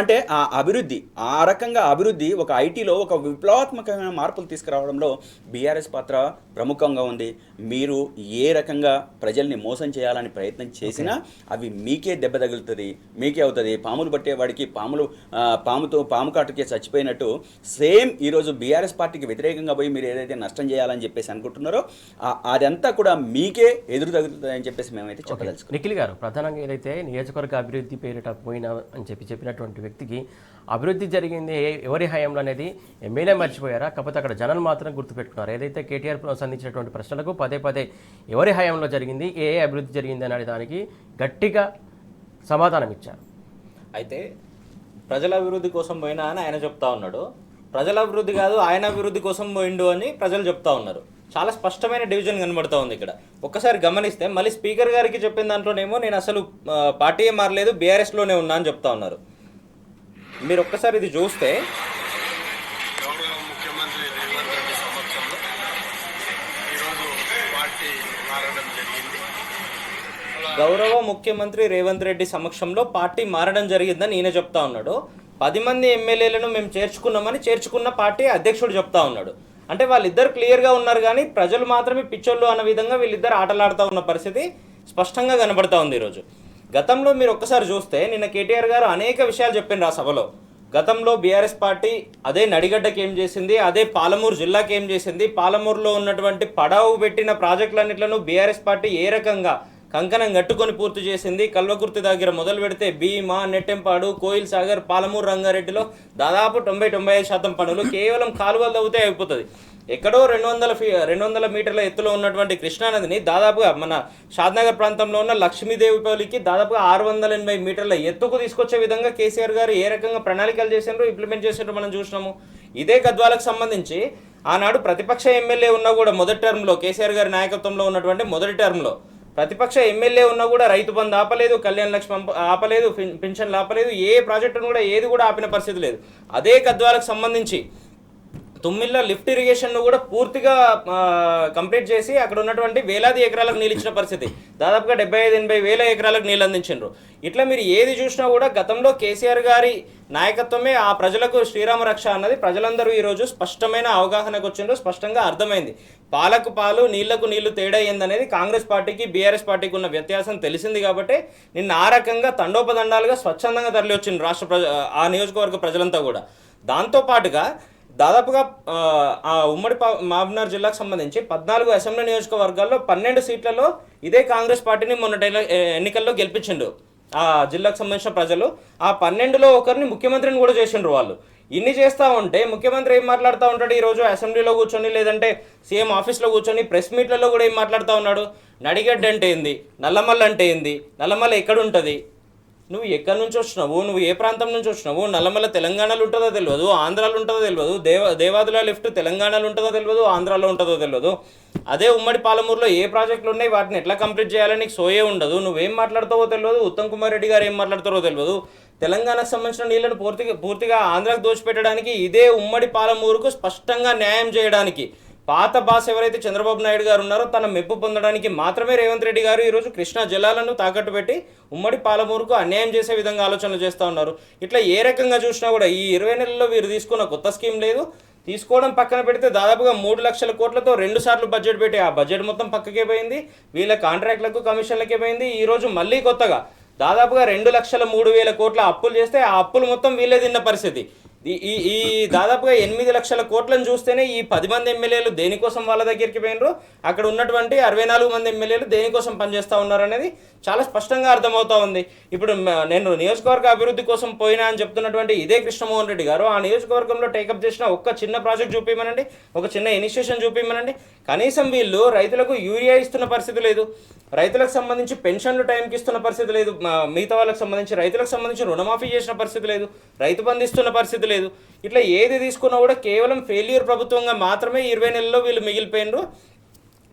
అంటే ఆ అభివృద్ధి, ఆ రకంగా అభివృద్ధి ఒక ఐటీలో ఒక విప్లవాత్మకమైన మార్పులు తీసుకురావడంలో బీఆర్ఎస్ పాత్ర ప్రముఖంగా ఉంది. మీరు ఏ రకంగా ప్రజల్ని మోసం చేయాలని ప్రయత్నం చేసినా అవి మీకే దెబ్బ తగులుతుంది, మీకే అవుతుంది. పాములు పట్టేవాడికి పాము కాటుకే చచ్చిపోయినట్టు సేమ్ ఈరోజు బీఆర్ఎస్ పార్టీకి వ్యతిరేకంగా పోయి మీరు ఏదైతే నష్టం చేయాలని చెప్పేసి అనుకుంటున్నారో అదంతా కూడా మీకే ఎదురు తగులుతుందని చెప్పేసి మేమైతే చెప్పదలుచుకున్నాం. నిఖిల్ గారు, ప్రధానంగా ఏదైతే నియోజకవర్గ అభివృద్ధి పేరిట పోయినా అని చెప్పినటువంటి వ్యక్తికి అభివృద్ధి జరిగింది ఎవరి హయాంలో అనేది ఎమ్మెల్యే మర్చిపోయారా? కాకపోతే అక్కడ జనాలు మాత్రం గుర్తుపెట్టుకున్నారు. ఏదైతే కేటీఆర్ సంధించినటువంటి ప్రశ్నలకు పదే ఎవరి హయాంలో జరిగింది, ఏ అభివృద్ధి జరిగింది అనే దానికి గట్టిగా సమాధానం ఇచ్చారు. అయితే ప్రజల అభివృద్ధి కోసం పోయినా అని ఆయన చెప్తా ఉన్నాడు, ప్రజల అభివృద్ధి కాదు ఆయన అభివృద్ధి కోసం పోయిండు అని ప్రజలు చెప్తా ఉన్నారు. చాలా స్పష్టమైన డివిజన్ కనబడుతూ ఉంది ఇక్కడ. ఒక్కసారి గమనిస్తే మళ్ళీ స్పీకర్ గారికి చెప్పిన దాంట్లోనేమో నేను అసలు పార్టీ మారలేదు బీఆర్ఎస్లోనే ఉన్నా అని చెప్తా ఉన్నారు. మీరు ఒక్కసారి ఇది చూస్తే గౌరవ ముఖ్యమంత్రి రేవంత్ రెడ్డి సమక్షంలో పార్టీ మారడం జరిగిందని ఈయన చెప్తా ఉన్నాడు. 10 మంది ఎమ్మెల్యేలను మేము చేర్చుకున్న పార్టీ అధ్యక్షుడు చెప్తా ఉన్నాడు. అంటే వాళ్ళిద్దరు క్లియర్గా ఉన్నారు, కానీ ప్రజలు మాత్రమే పిచ్చోళ్ళు అన్న విధంగా వీళ్ళిద్దరు ఆటలాడుతూ ఉన్న పరిస్థితి స్పష్టంగా కనబడతా ఉంది ఈరోజు. గతంలో మీరు ఒక్కసారి చూస్తే నిన్న కేటీఆర్ గారు అనేక విషయాలు చెప్పిండ్రు ఆ సభలో. గతంలో బీఆర్ఎస్ పార్టీ అదే నడిగడ్డకి ఏం చేసింది, అదే పాలమూరు జిల్లాకి ఏం చేసింది, పాలమూరులో ఉన్నటువంటి పడావు పెట్టిన ప్రాజెక్టులన్నిట్లను బీఆర్ఎస్ పార్టీ ఏ రకంగా కంకణం కట్టుకొని పూర్తి చేసింది. కల్వకుర్తి దగ్గర మొదలు పెడితే భీమా, నెట్టెంపాడు, కోయిల్ సాగర్, పాలమూరు, రంగారెడ్డిలో దాదాపు 90-95% పనులు కేవలం కాలువలు తవ్వితే అయిపోతుంది. ఎక్కడో 200 మీటర్ల ఎత్తులో ఉన్నటువంటి కృష్ణానదిని దాదాపుగా మన షాద్నగర్ ప్రాంతంలో ఉన్న లక్ష్మీదేవిపల్లికి దాదాపుగా 680 మీటర్ల ఎత్తుకు తీసుకొచ్చే విధంగా కేసీఆర్ గారు ఏ రకంగా ప్రణాళికలు చేసినారో ఇంప్లిమెంట్ చేసినారో మనం చూసినాము. ఇదే గద్వాలకు సంబంధించి ఆనాడు ప్రతిపక్ష ఎమ్మెల్యే ఉన్నా కూడా మొదటి టర్మ్లో కేసీఆర్ గారి నాయకత్వంలో ఉన్నటువంటి మొదటి టర్మ్లో ప్రతిపక్ష ఎమ్మెల్యే ఉన్నా కూడా రైతు బంధు ఆపలేదు, కళ్యాణ లక్ష్మి ఆపలేదు, పింఛన్లు ఆపలేదు, ఏ ప్రాజెక్టును కూడా ఏది కూడా ఆపిన పరిస్థితి లేదు. అదే గద్వాలకు సంబంధించి తుమ్మిళ్ళ లిఫ్ట్ ఇరిగేషన్ను కూడా పూర్తిగా కంప్లీట్ చేసి అక్కడ ఉన్నటువంటి వేలాది ఎకరాలకు నీళ్ళు ఇచ్చిన పరిస్థితి. దాదాపుగా 75-80 వేల ఎకరాలకు నీళ్ళు అందించారు. ఇట్లా మీరు ఏది చూసినా కూడా గతంలో కేసీఆర్ గారి నాయకత్వమే ఆ ప్రజలకు శ్రీరామ రక్ష అన్నది ప్రజలందరూ ఈరోజు స్పష్టమైన అవగాహనకు వచ్చిండ్రు, స్పష్టంగా అర్థమైంది. పాలకు పాలు నీళ్లకు నీళ్లు తేడా ఏందనేది కాంగ్రెస్ పార్టీకి బీఆర్ఎస్ పార్టీకి ఉన్న వ్యత్యాసం తెలిసింది. కాబట్టి నిన్న ఆ రకంగా తండోపదండాలుగా స్వచ్ఛందంగా తరలి వచ్చింది ఆ నియోజకవర్గ ప్రజలంతా కూడా. దాంతోపాటుగా దాదాపుగా ఆ ఉమ్మడి మహబూబ్నగర్ జిల్లాకు సంబంధించి 14 అసెంబ్లీ నియోజకవర్గాల్లో 12 సీట్లలో ఇదే కాంగ్రెస్ పార్టీని మొన్నటి ఎన్నికల్లో గెలిపించిండు ఆ జిల్లాకు సంబంధించిన ప్రజలు. ఆ 12లో ఒకరిని ముఖ్యమంత్రిని కూడా చేసిండ్రు వాళ్ళు. ఇన్ని చేస్తూ ఉంటే ముఖ్యమంత్రి ఏం మాట్లాడుతూ ఉంటాడు ఈరోజు అసెంబ్లీలో కూర్చొని, లేదంటే సీఎం ఆఫీస్లో కూర్చొని ప్రెస్ మీట్లలో కూడా ఏం మాట్లాడుతూ ఉన్నాడు? నడిగడ్డ అంటే ఏంది, నల్లమల్ల అంటే ఏంది, నల్లమల్ల ఎక్కడుంటుంది, నువ్వు ఎక్కడి నుంచి వచ్చినావు, నువ్వు ఏ ప్రాంతం నుంచి వచ్చినావు, నల్లమల్ల తెలంగాణలో ఉంటుందో తెలియదు, ఆంధ్రాలో ఉంటుందో తెలియదు, దేవాదుల లిఫ్ట్ తెలంగాణలో ఉంటుందో తెలియదు, ఆంధ్రాలో ఉంటుందో తెలియదు. అదే ఉమ్మడి పాలమూరులో ఏ ప్రాజెక్టులు ఉన్నాయి, వాటిని ఎట్లా కంప్లీట్ చేయాలని నీకు సోయే ఉండదు. నువ్వేం మాట్లాడతావో తెలియదు, ఉత్తమ్ కుమార్ రెడ్డి గారు ఏం మాట్లాడతారో తెలియదు. తెలంగాణకు సంబంధించిన నీళ్లను పూర్తిగా ఆంధ్రాకు దోచిపెట్టడానికి, ఇదే ఉమ్మడి పాలమూరుకు స్పష్టంగా న్యాయం చేయడానికి పాత బాస్ ఎవరైతే చంద్రబాబు నాయుడు గారు ఉన్నారో తన మెప్పు పొందడానికి మాత్రమే రేవంత్ రెడ్డి గారు ఈరోజు కృష్ణా జలాలను తాకట్టు పెట్టి ఉమ్మడి పాలమూరుకు అన్యాయం చేసే విధంగా ఆలోచనలు చేస్తూ ఉన్నారు. ఇట్లా ఏ రకంగా చూసినా కూడా ఈ 20 నెలల్లో వీరు తీసుకున్న కొత్త స్కీమ్ లేదు, తీసుకోవడం పక్కన పెడితే దాదాపుగా 3 లక్షల కోట్లతో 2 సార్లు బడ్జెట్ పెట్టి ఆ బడ్జెట్ మొత్తం పక్కకే పోయింది, వీళ్ళ కాంట్రాక్ట్లకు కమిషన్లకే పోయింది. ఈరోజు మళ్ళీ కొత్తగా దాదాపుగా 2,03,000 కోట్ల అప్పులు చేస్తే ఆ అప్పులు మొత్తం వీళ్ళే తిన్న పరిస్థితి. ఈ దాదాపుగా 8 లక్షల కోట్లను చూస్తేనే ఈ 10 మంది ఎమ్మెల్యేలు దేనికోసం వాళ్ళ దగ్గరికి పోయినరు, అక్కడ ఉన్నటువంటి 64 మంది ఎమ్మెల్యేలు దేనికోసం పనిచేస్తూ ఉన్నారు అనేది చాలా స్పష్టంగా అర్థమవుతా ఉంది. ఇప్పుడు నేను నియోజకవర్గ అభివృద్ధి కోసం పోయినా అని చెప్తున్నటువంటి ఇదే కృష్ణమోహన్ రెడ్డి గారు ఆ నియోజకవర్గంలో టేకప్ చేసిన ఒక్క చిన్న ప్రాజెక్ట్ చూపించమనండి, ఒక చిన్న ఇనిషియేషన్ చూపించమనండి. కనీసం వీళ్ళు రైతులకు యూరియా ఇస్తున్న పరిస్థితి లేదు, రైతులకు సంబంధించి పెన్షన్లు టైంకి ఇస్తున్న పరిస్థితి లేదు, మిగతా వాళ్ళకి సంబంధించి రైతులకు సంబంధించి రుణమాఫీ చేసిన పరిస్థితి లేదు, రైతు బంధు ఇస్తున్న పరిస్థితి లేదు. ఇట్లా ఏది తీసుకున్నా కూడా కేవలం ఫెయిల్యూర్ ప్రభుత్వంగా మాత్రమే 20 నెలల్లో వీళ్ళు మిగిలిపోయినరు.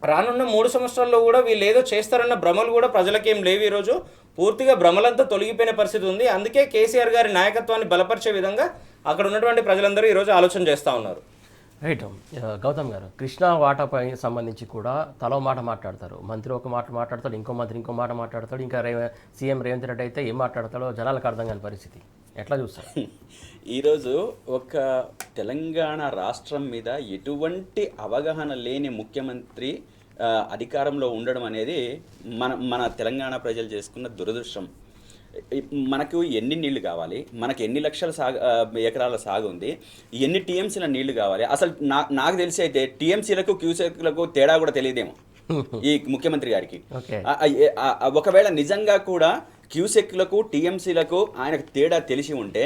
రానున్న 3 సంవత్సరాల్లో కూడా వీళ్ళు ఏదో చేస్తారన్న భ్రమలు కూడా ప్రజలకేం లేవు. ఈరోజు పూర్తిగా భ్రమలంతా తొలగిపోయిన పరిస్థితి ఉంది. అందుకే కేసీఆర్ గారి నాయకత్వాన్ని బలపరిచే విధంగా అక్కడ ఉన్నటువంటి ప్రజలందరూ ఈరోజు ఆలోచన చేస్తూ ఉన్నారు. రైట్. గౌతమ్ గారు, కృష్ణా వాటాపై సంబంధించి కూడా తలో మాట మాట్లాడతారు. మంత్రి ఒక మాట మాట్లాడతాడు, ఇంకో మంత్రి ఇంకో మాట మాట్లాడతాడు, ఇంకా సీఎం రేవంత్ రెడ్డి అయితే ఏం మాట్లాడతాడో జనాలకు అర్థం కాని పరిస్థితి. ఎట్లా చూస్తారు? ఈరోజు ఒక తెలంగాణ రాష్ట్రం మీద ఎటువంటి అవగాహన లేని ముఖ్యమంత్రి అధికారంలో ఉండడం అనేది మన తెలంగాణ ప్రజలు చేసుకున్న దురదృష్టం. మనకు ఎన్ని నీళ్లు కావాలి, మనకు ఎన్ని లక్షల ఎకరాల సాగు ఉంది, ఎన్ని టీఎంసీల నీళ్లు కావాలి, అసలు నాకు తెలిసి అయితే టీఎంసీలకు క్యూసెక్లకు తేడా కూడా తెలియదేమో ఈ ముఖ్యమంత్రి గారికి. ఒకవేళ నిజంగా కూడా క్యూసెక్లకు టీఎంసీలకు ఆయనకు తేడా తెలిసి ఉంటే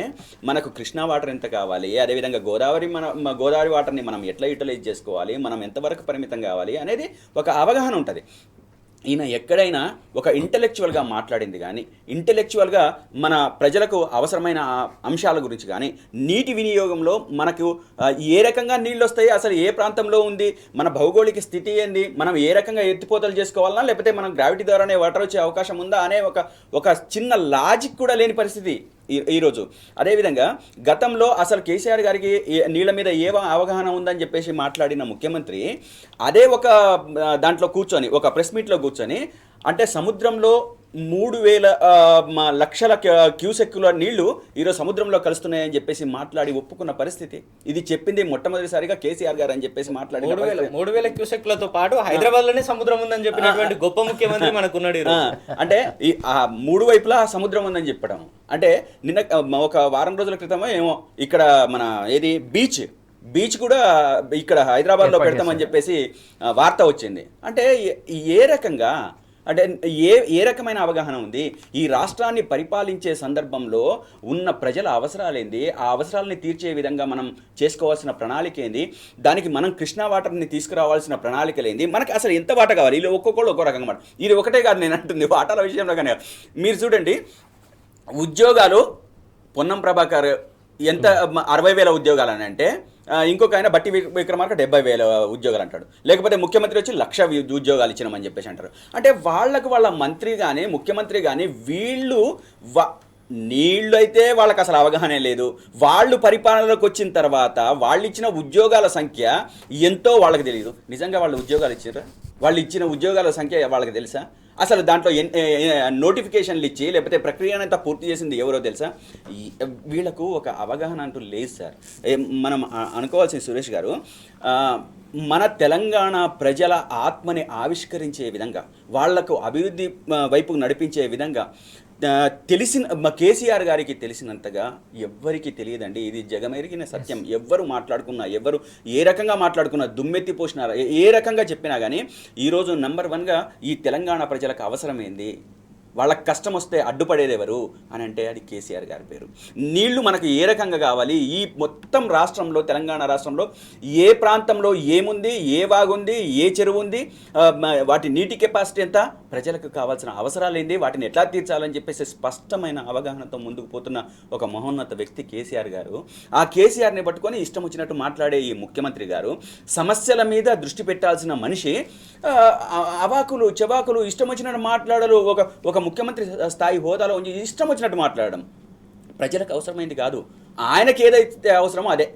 మనకు కృష్ణా వాటర్ ఎంత కావాలి, అదేవిధంగా గోదావరి వాటర్ని మనం ఎట్లా యూటిలైజ్ చేసుకోవాలి, మనం ఎంతవరకు పరిమితం కావాలి అనేది ఒక అవగాహన ఉంటుంది. ఈయన ఎక్కడైనా ఒక ఇంటలెక్చువల్గా మాట్లాడింది కానీ, ఇంటలెక్చువల్గా మన ప్రజలకు అవసరమైన అంశాల గురించి కానీ, నీటి వినియోగంలో మనకు ఏ రకంగా నీళ్ళు వస్తాయి, అసలు ఏ ప్రాంతంలో ఉంది, మన భౌగోళిక స్థితి ఏంది, మనం ఏ రకంగా ఎత్తిపోతలు చేసుకోవాలన్నా లేకపోతే మనం గ్రావిటీ ద్వారానే వాటర్ వచ్చే అవకాశం ఉందా అనే ఒక చిన్న లాజిక్ కూడా లేని పరిస్థితి ఈరోజు. అదేవిధంగా గతంలో అసలు కేసీఆర్ గారికి నీళ్ళ మీద ఏ అవగాహన ఉందని చెప్పేసి మాట్లాడిన ముఖ్యమంత్రి అదే ఒక దాంట్లో కూర్చొని ఒక ప్రెస్ మీట్లో కూర్చొని అంటే సముద్రంలో 3,000 లక్షల క్యూసెక్కుల నీళ్లు ఈరోజు సముద్రంలో కలుస్తున్నాయని చెప్పేసి మాట్లాడి ఒప్పుకున్న పరిస్థితి. ఇది చెప్పింది మొట్టమొదటిసారిగా కేసీఆర్ గారు అని చెప్పేసి మాట్లాడి 3,000 క్యూసెక్లతో పాటు హైదరాబాద్ లోనే సముద్రం ఉందని చెప్పినటువంటి గొప్ప ముఖ్యమంత్రి మనకున్నాడు. అంటే ఆ 3 వైపులా సముద్రం ఉందని చెప్పడం అంటే నిన్న ఒక వారం రోజుల క్రితమో ఏమో ఇక్కడ మన ఏది బీచ్ కూడా ఇక్కడ హైదరాబాద్లో పెడతామని చెప్పేసి వార్త వచ్చింది. అంటే ఏ రకంగా అంటే ఏ రకమైన అవగాహన ఉంది? ఈ రాష్ట్రాన్ని పరిపాలించే సందర్భంలో ఉన్న ప్రజల అవసరాలేంది, ఆ అవసరాలని తీర్చే విధంగా మనం చేసుకోవాల్సిన ప్రణాళిక ఏంది, దానికి మనం కృష్ణా వాటర్ని తీసుకురావాల్సిన ప్రణాళికలేంది, మనకి అసలు ఎంత వాట కావాలి, వీళ్ళు ఒక్కొక్కళ్ళు ఒక్కో రకంగా మాట. ఇది ఒకటే కాదు నేను అంటుంది వాటాల విషయంలో. కానీ మీరు చూడండి, ఉద్యోగాలు పొన్నం ప్రభాకర్ ఎంత 60,000 ఉద్యోగాలు అని అంటే, ఇంకొక ఆయన బట్టి విక్రమార్క 70,000 ఉద్యోగాలు అంటాడు, లేకపోతే ముఖ్యమంత్రి వచ్చి 1,00,000 ఉద్యోగాలు ఇచ్చినామని చెప్పేసి అంటారు. అంటే వాళ్ళ మంత్రి కానీ ముఖ్యమంత్రి కానీ వీళ్ళు నీళ్ళు అయితే వాళ్ళకి అసలు అవగాహనే లేదు. వాళ్ళు పరిపాలనలోకి వచ్చిన తర్వాత వాళ్ళు ఇచ్చిన ఉద్యోగాల సంఖ్య ఎంతో వాళ్ళకి తెలియదు. నిజంగా వాళ్ళు ఉద్యోగాలు ఇచ్చారా? వాళ్ళు ఇచ్చిన ఉద్యోగాల సంఖ్య వాళ్ళకి తెలుసా? అసలు దాంట్లో నోటిఫికేషన్లు ఇచ్చి లేకపోతే ప్రక్రియనంతా పూర్తి చేసింది ఎవరో తెలుసా? వీళ్ళకు ఒక అవగాహన అంటూ లేదు సార్. మనం అనుకోవాల్సింది సురేష్ గారు, మన తెలంగాణ ప్రజల ఆత్మని ఆవిష్కరించే విధంగా, వాళ్లకు అభివృద్ధి వైపుకు నడిపించే విధంగా తెలిసిన కేసీఆర్ గారికి తెలిసినంతగా ఎవ్వరికి తెలియదండి. ఇది జగమెరిగిన సత్యం. ఎవ్వరు మాట్లాడుకున్నా, ఎవరు ఏ రకంగా మాట్లాడుకున్నా, దుమ్మెత్తి పోసినారా, ఏ రకంగా చెప్పినా కానీ ఈరోజు నెంబర్ 1గా ఈ తెలంగాణ ప్రజలకు అవసరమైంది, వాళ్ళకి కష్టం వస్తే అడ్డుపడేది ఎవరు అని అంటే అది కేసీఆర్ గారి పేరు. నీళ్లు మనకు ఏ రకంగా కావాలి, ఈ మొత్తం రాష్ట్రంలో తెలంగాణ రాష్ట్రంలో ఏ ప్రాంతంలో ఏముంది, ఏ వాగుంది, ఏ చెరువు ఉంది, వాటి నీటి కెపాసిటీ ఎంత, ప్రజలకు కావాల్సిన అవసరాలు ఏంది, వాటిని ఎట్లా తీర్చాలని చెప్పేసి స్పష్టమైన అవగాహనతో ముందుకు పోతున్న ఒక మహోన్నత వ్యక్తి కేసీఆర్ గారు. ఆ కేసీఆర్ని పట్టుకొని ఇష్టం వచ్చినట్టు మాట్లాడే ఈ ముఖ్యమంత్రి గారు సమస్యల మీద దృష్టి పెట్టాల్సిన మనిషి అవాకులు చెవాకులు ఇష్టం వచ్చినట్టు మాట్లాడరు. ఒక ముఖ్యమంత్రి స్థాయి హోదాలో ఉంచి ఇష్టం వచ్చినట్టు మాట్లాడడం ప్రజలకు అవసరమైంది కాదు. ఆయనకి ఏదైతే అవసరమో అదే,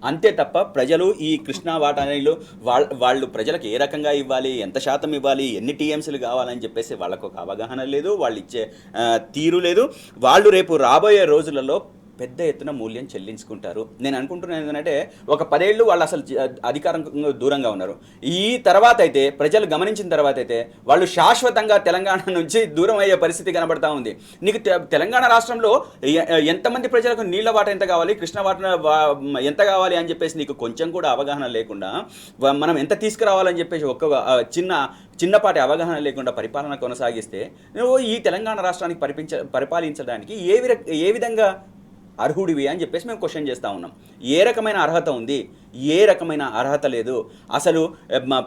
అంతే తప్ప ప్రజలు ఈ కృష్ణా వాటాలో వాళ్ళు ప్రజలకు ఏ రకంగా ఇవ్వాలి, ఎంత శాతం ఇవ్వాలి, ఎన్ని టీఎంసీలు కావాలని చెప్పేసి వాళ్ళకు ఒక అవగాహన లేదు, వాళ్ళు ఇచ్చే తీరు లేదు. వాళ్ళు రేపు రాబోయే రోజులలో పెద్ద ఎత్తున మూల్యం చెల్లించుకుంటారు. నేను అనుకుంటున్నాను ఏంటంటే ఒక 10 ఏళ్ళు వాళ్ళు అసలు అధికారం దూరంగా ఉన్నారు. ఈ తర్వాత అయితే ప్రజలు గమనించిన తర్వాత అయితే వాళ్ళు శాశ్వతంగా తెలంగాణ నుంచి దూరం అయ్యే పరిస్థితి కనబడతా ఉంది. నీకు తెలంగాణ రాష్ట్రంలో ఎంతమంది ప్రజలకు నీళ్ల వాట ఎంత కావాలి, కృష్ణ వాట ఎంత కావాలి అని చెప్పేసి నీకు కొంచెం కూడా అవగాహన లేకుండా, మనం ఎంత తీసుకురావాలని చెప్పేసి చిన్నపాటి అవగాహన లేకుండా పరిపాలన కొనసాగిస్తే నువ్వు ఈ తెలంగాణ రాష్ట్రానికి పరిపాలించడానికి ఏ విధంగా అర్హుడివి అని చెప్పేసి మేము క్వశ్చన్ చేస్తూ ఉన్నాం. ఏ రకమైన అర్హత ఉంది, ఏ రకమైన అర్హత లేదు. అసలు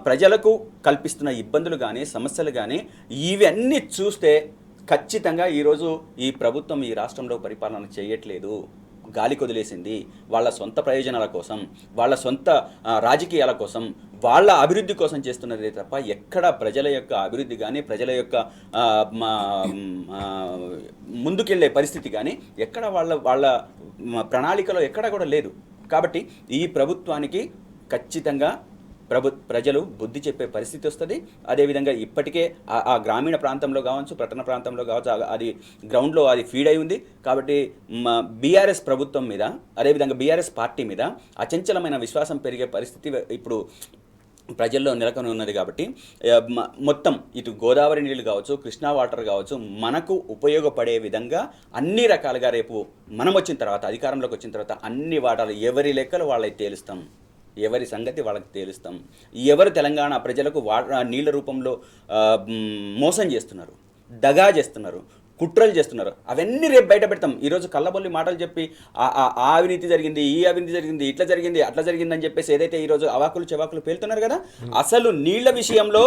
ప్రజలకు కల్పిస్తున్న ఇబ్బందులు కానీ సమస్యలు కానీ ఇవన్నీ చూస్తే ఖచ్చితంగా ఈరోజు ఈ ప్రభుత్వం ఈ రాష్ట్రంలో పరిపాలన చేయట్లేదు, గాలి కొదిలేసింది. వాళ్ళ సొంత ప్రయోజనాల కోసం, వాళ్ళ సొంత రాజకీయాల కోసం, వాళ్ళ అభివృద్ధి కోసం చేస్తున్నదే తప్ప ఎక్కడ ప్రజల యొక్క అభివృద్ధి కానీ ప్రజల యొక్క ముందుకెళ్ళే పరిస్థితి కానీ ఎక్కడ వాళ్ళ ప్రణాళికలో ఎక్కడ కూడా లేదు. కాబట్టి ఈ ప్రభుత్వానికి ఖచ్చితంగా ప్రజలు బుద్ధి చెప్పే పరిస్థితి వస్తుంది. అదేవిధంగా ఇప్పటికే ఆ గ్రామీణ ప్రాంతంలో కావచ్చు, పట్టణ ప్రాంతంలో కావచ్చు, అది గ్రౌండ్లో అది ఫీడ్ అయి ఉంది. కాబట్టి బీఆర్ఎస్ ప్రభుత్వం మీద, అదేవిధంగా బీఆర్ఎస్ పార్టీ మీద అచంచలమైన విశ్వాసం పెరిగే పరిస్థితి ఇప్పుడు ప్రజల్లో నెలకొని ఉన్నది. కాబట్టి మొత్తం ఇటు గోదావరి నీళ్ళు కావచ్చు, కృష్ణా వాటర్ కావచ్చు, మనకు ఉపయోగపడే విధంగా అన్ని రకాలుగా రేపు మనం వచ్చిన తర్వాత, అధికారంలోకి వచ్చిన తర్వాత అన్ని వాటాలు ఎవరి లెక్కలు వాళ్ళకి తేలుస్తాం, ఎవరి సంగతి వాళ్ళకి తేలుస్తాం. ఎవరు తెలంగాణ ప్రజలకు నీళ్ళ రూపంలో మోసం చేస్తున్నారు, దగా చేస్తున్నారు, కుట్రలు చేస్తున్నారు, అవన్నీ రేపు బయట పెడతాం. ఈరోజు కళ్ళబొల్లి మాటలు చెప్పి ఆ అవినీతి జరిగింది, ఈ అవినీతి జరిగింది, ఇట్లా జరిగింది, అట్లా జరిగిందని చెప్పేసి ఏదైతే ఈరోజు అవాకులు చెవాకులు పేలుతున్నారు కదా, అసలు నీళ్ల విషయంలో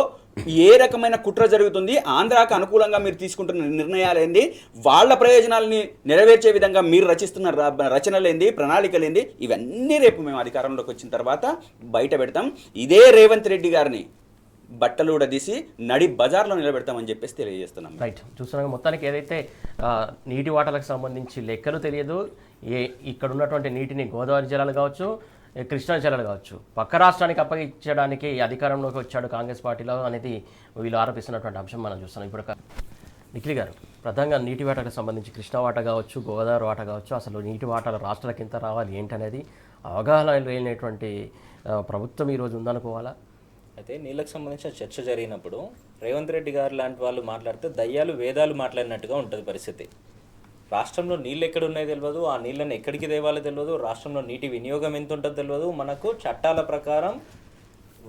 ఏ రకమైన కుట్ర జరుగుతుంది, ఆంధ్రాకు అనుకూలంగా మీరు తీసుకుంటున్న నిర్ణయాలేంది, వాళ్ళ ప్రయోజనాలని నెరవేర్చే విధంగా మీరు రచిస్తున్న రచనలేంది, ప్రణాళికలేంది, ఇవన్నీ రేపు మేము అధికారంలోకి వచ్చిన తర్వాత బయట పెడతాం. ఇదే రేవంత్ రెడ్డి గారిని బట్టలు ఉడదీసి నడి బజార్లో నిలబెడతామని చెప్పేసి తెలియజేస్తున్నాం. రైట్, చూస్తున్నాం మొత్తానికి ఏదైతే నీటి వాటలకు సంబంధించి లెక్కలు తెలియదు, ఇక్కడ ఉన్నటువంటి నీటిని గోదావరి జలాలు కావచ్చు, కృష్ణా జలాలు కావచ్చు పక్క రాష్ట్రానికి అప్పగించడానికి అధికారంలోకి వచ్చాడు కాంగ్రెస్ పార్టీలో అనేది వీళ్ళు ఆరోపిస్తున్నటువంటి అంశం మనం చూస్తున్నాం. ఇప్పుడు నిఖిల్ గారు, ప్రధానంగా నీటి వాటకు సంబంధించి కృష్ణా వాట కావచ్చు, గోదావరి వాట కావచ్చు, అసలు నీటి వాటాలు రాష్ట్రాలకు ఎంత రావాలి ఏంటనేది అవగాహన లేనటువంటి ప్రభుత్వం ఈరోజు ఉందనుకోవాలా? అయితే నీళ్ళకు సంబంధించిన చర్చ జరిగినప్పుడు రేవంత్ రెడ్డి గారు లాంటి వాళ్ళు మాట్లాడితే దయ్యాలు వేదాలు మాట్లాడినట్టుగా ఉంటుంది పరిస్థితి. రాష్ట్రంలో నీళ్ళు ఎక్కడ ఉన్నాయో తెలియదు, ఆ నీళ్ళని ఎక్కడికి తేవాలో తెలియదు, రాష్ట్రంలో నీటి వినియోగం ఎంత ఉంటుందో తెలియదు, మనకు చట్టాల ప్రకారం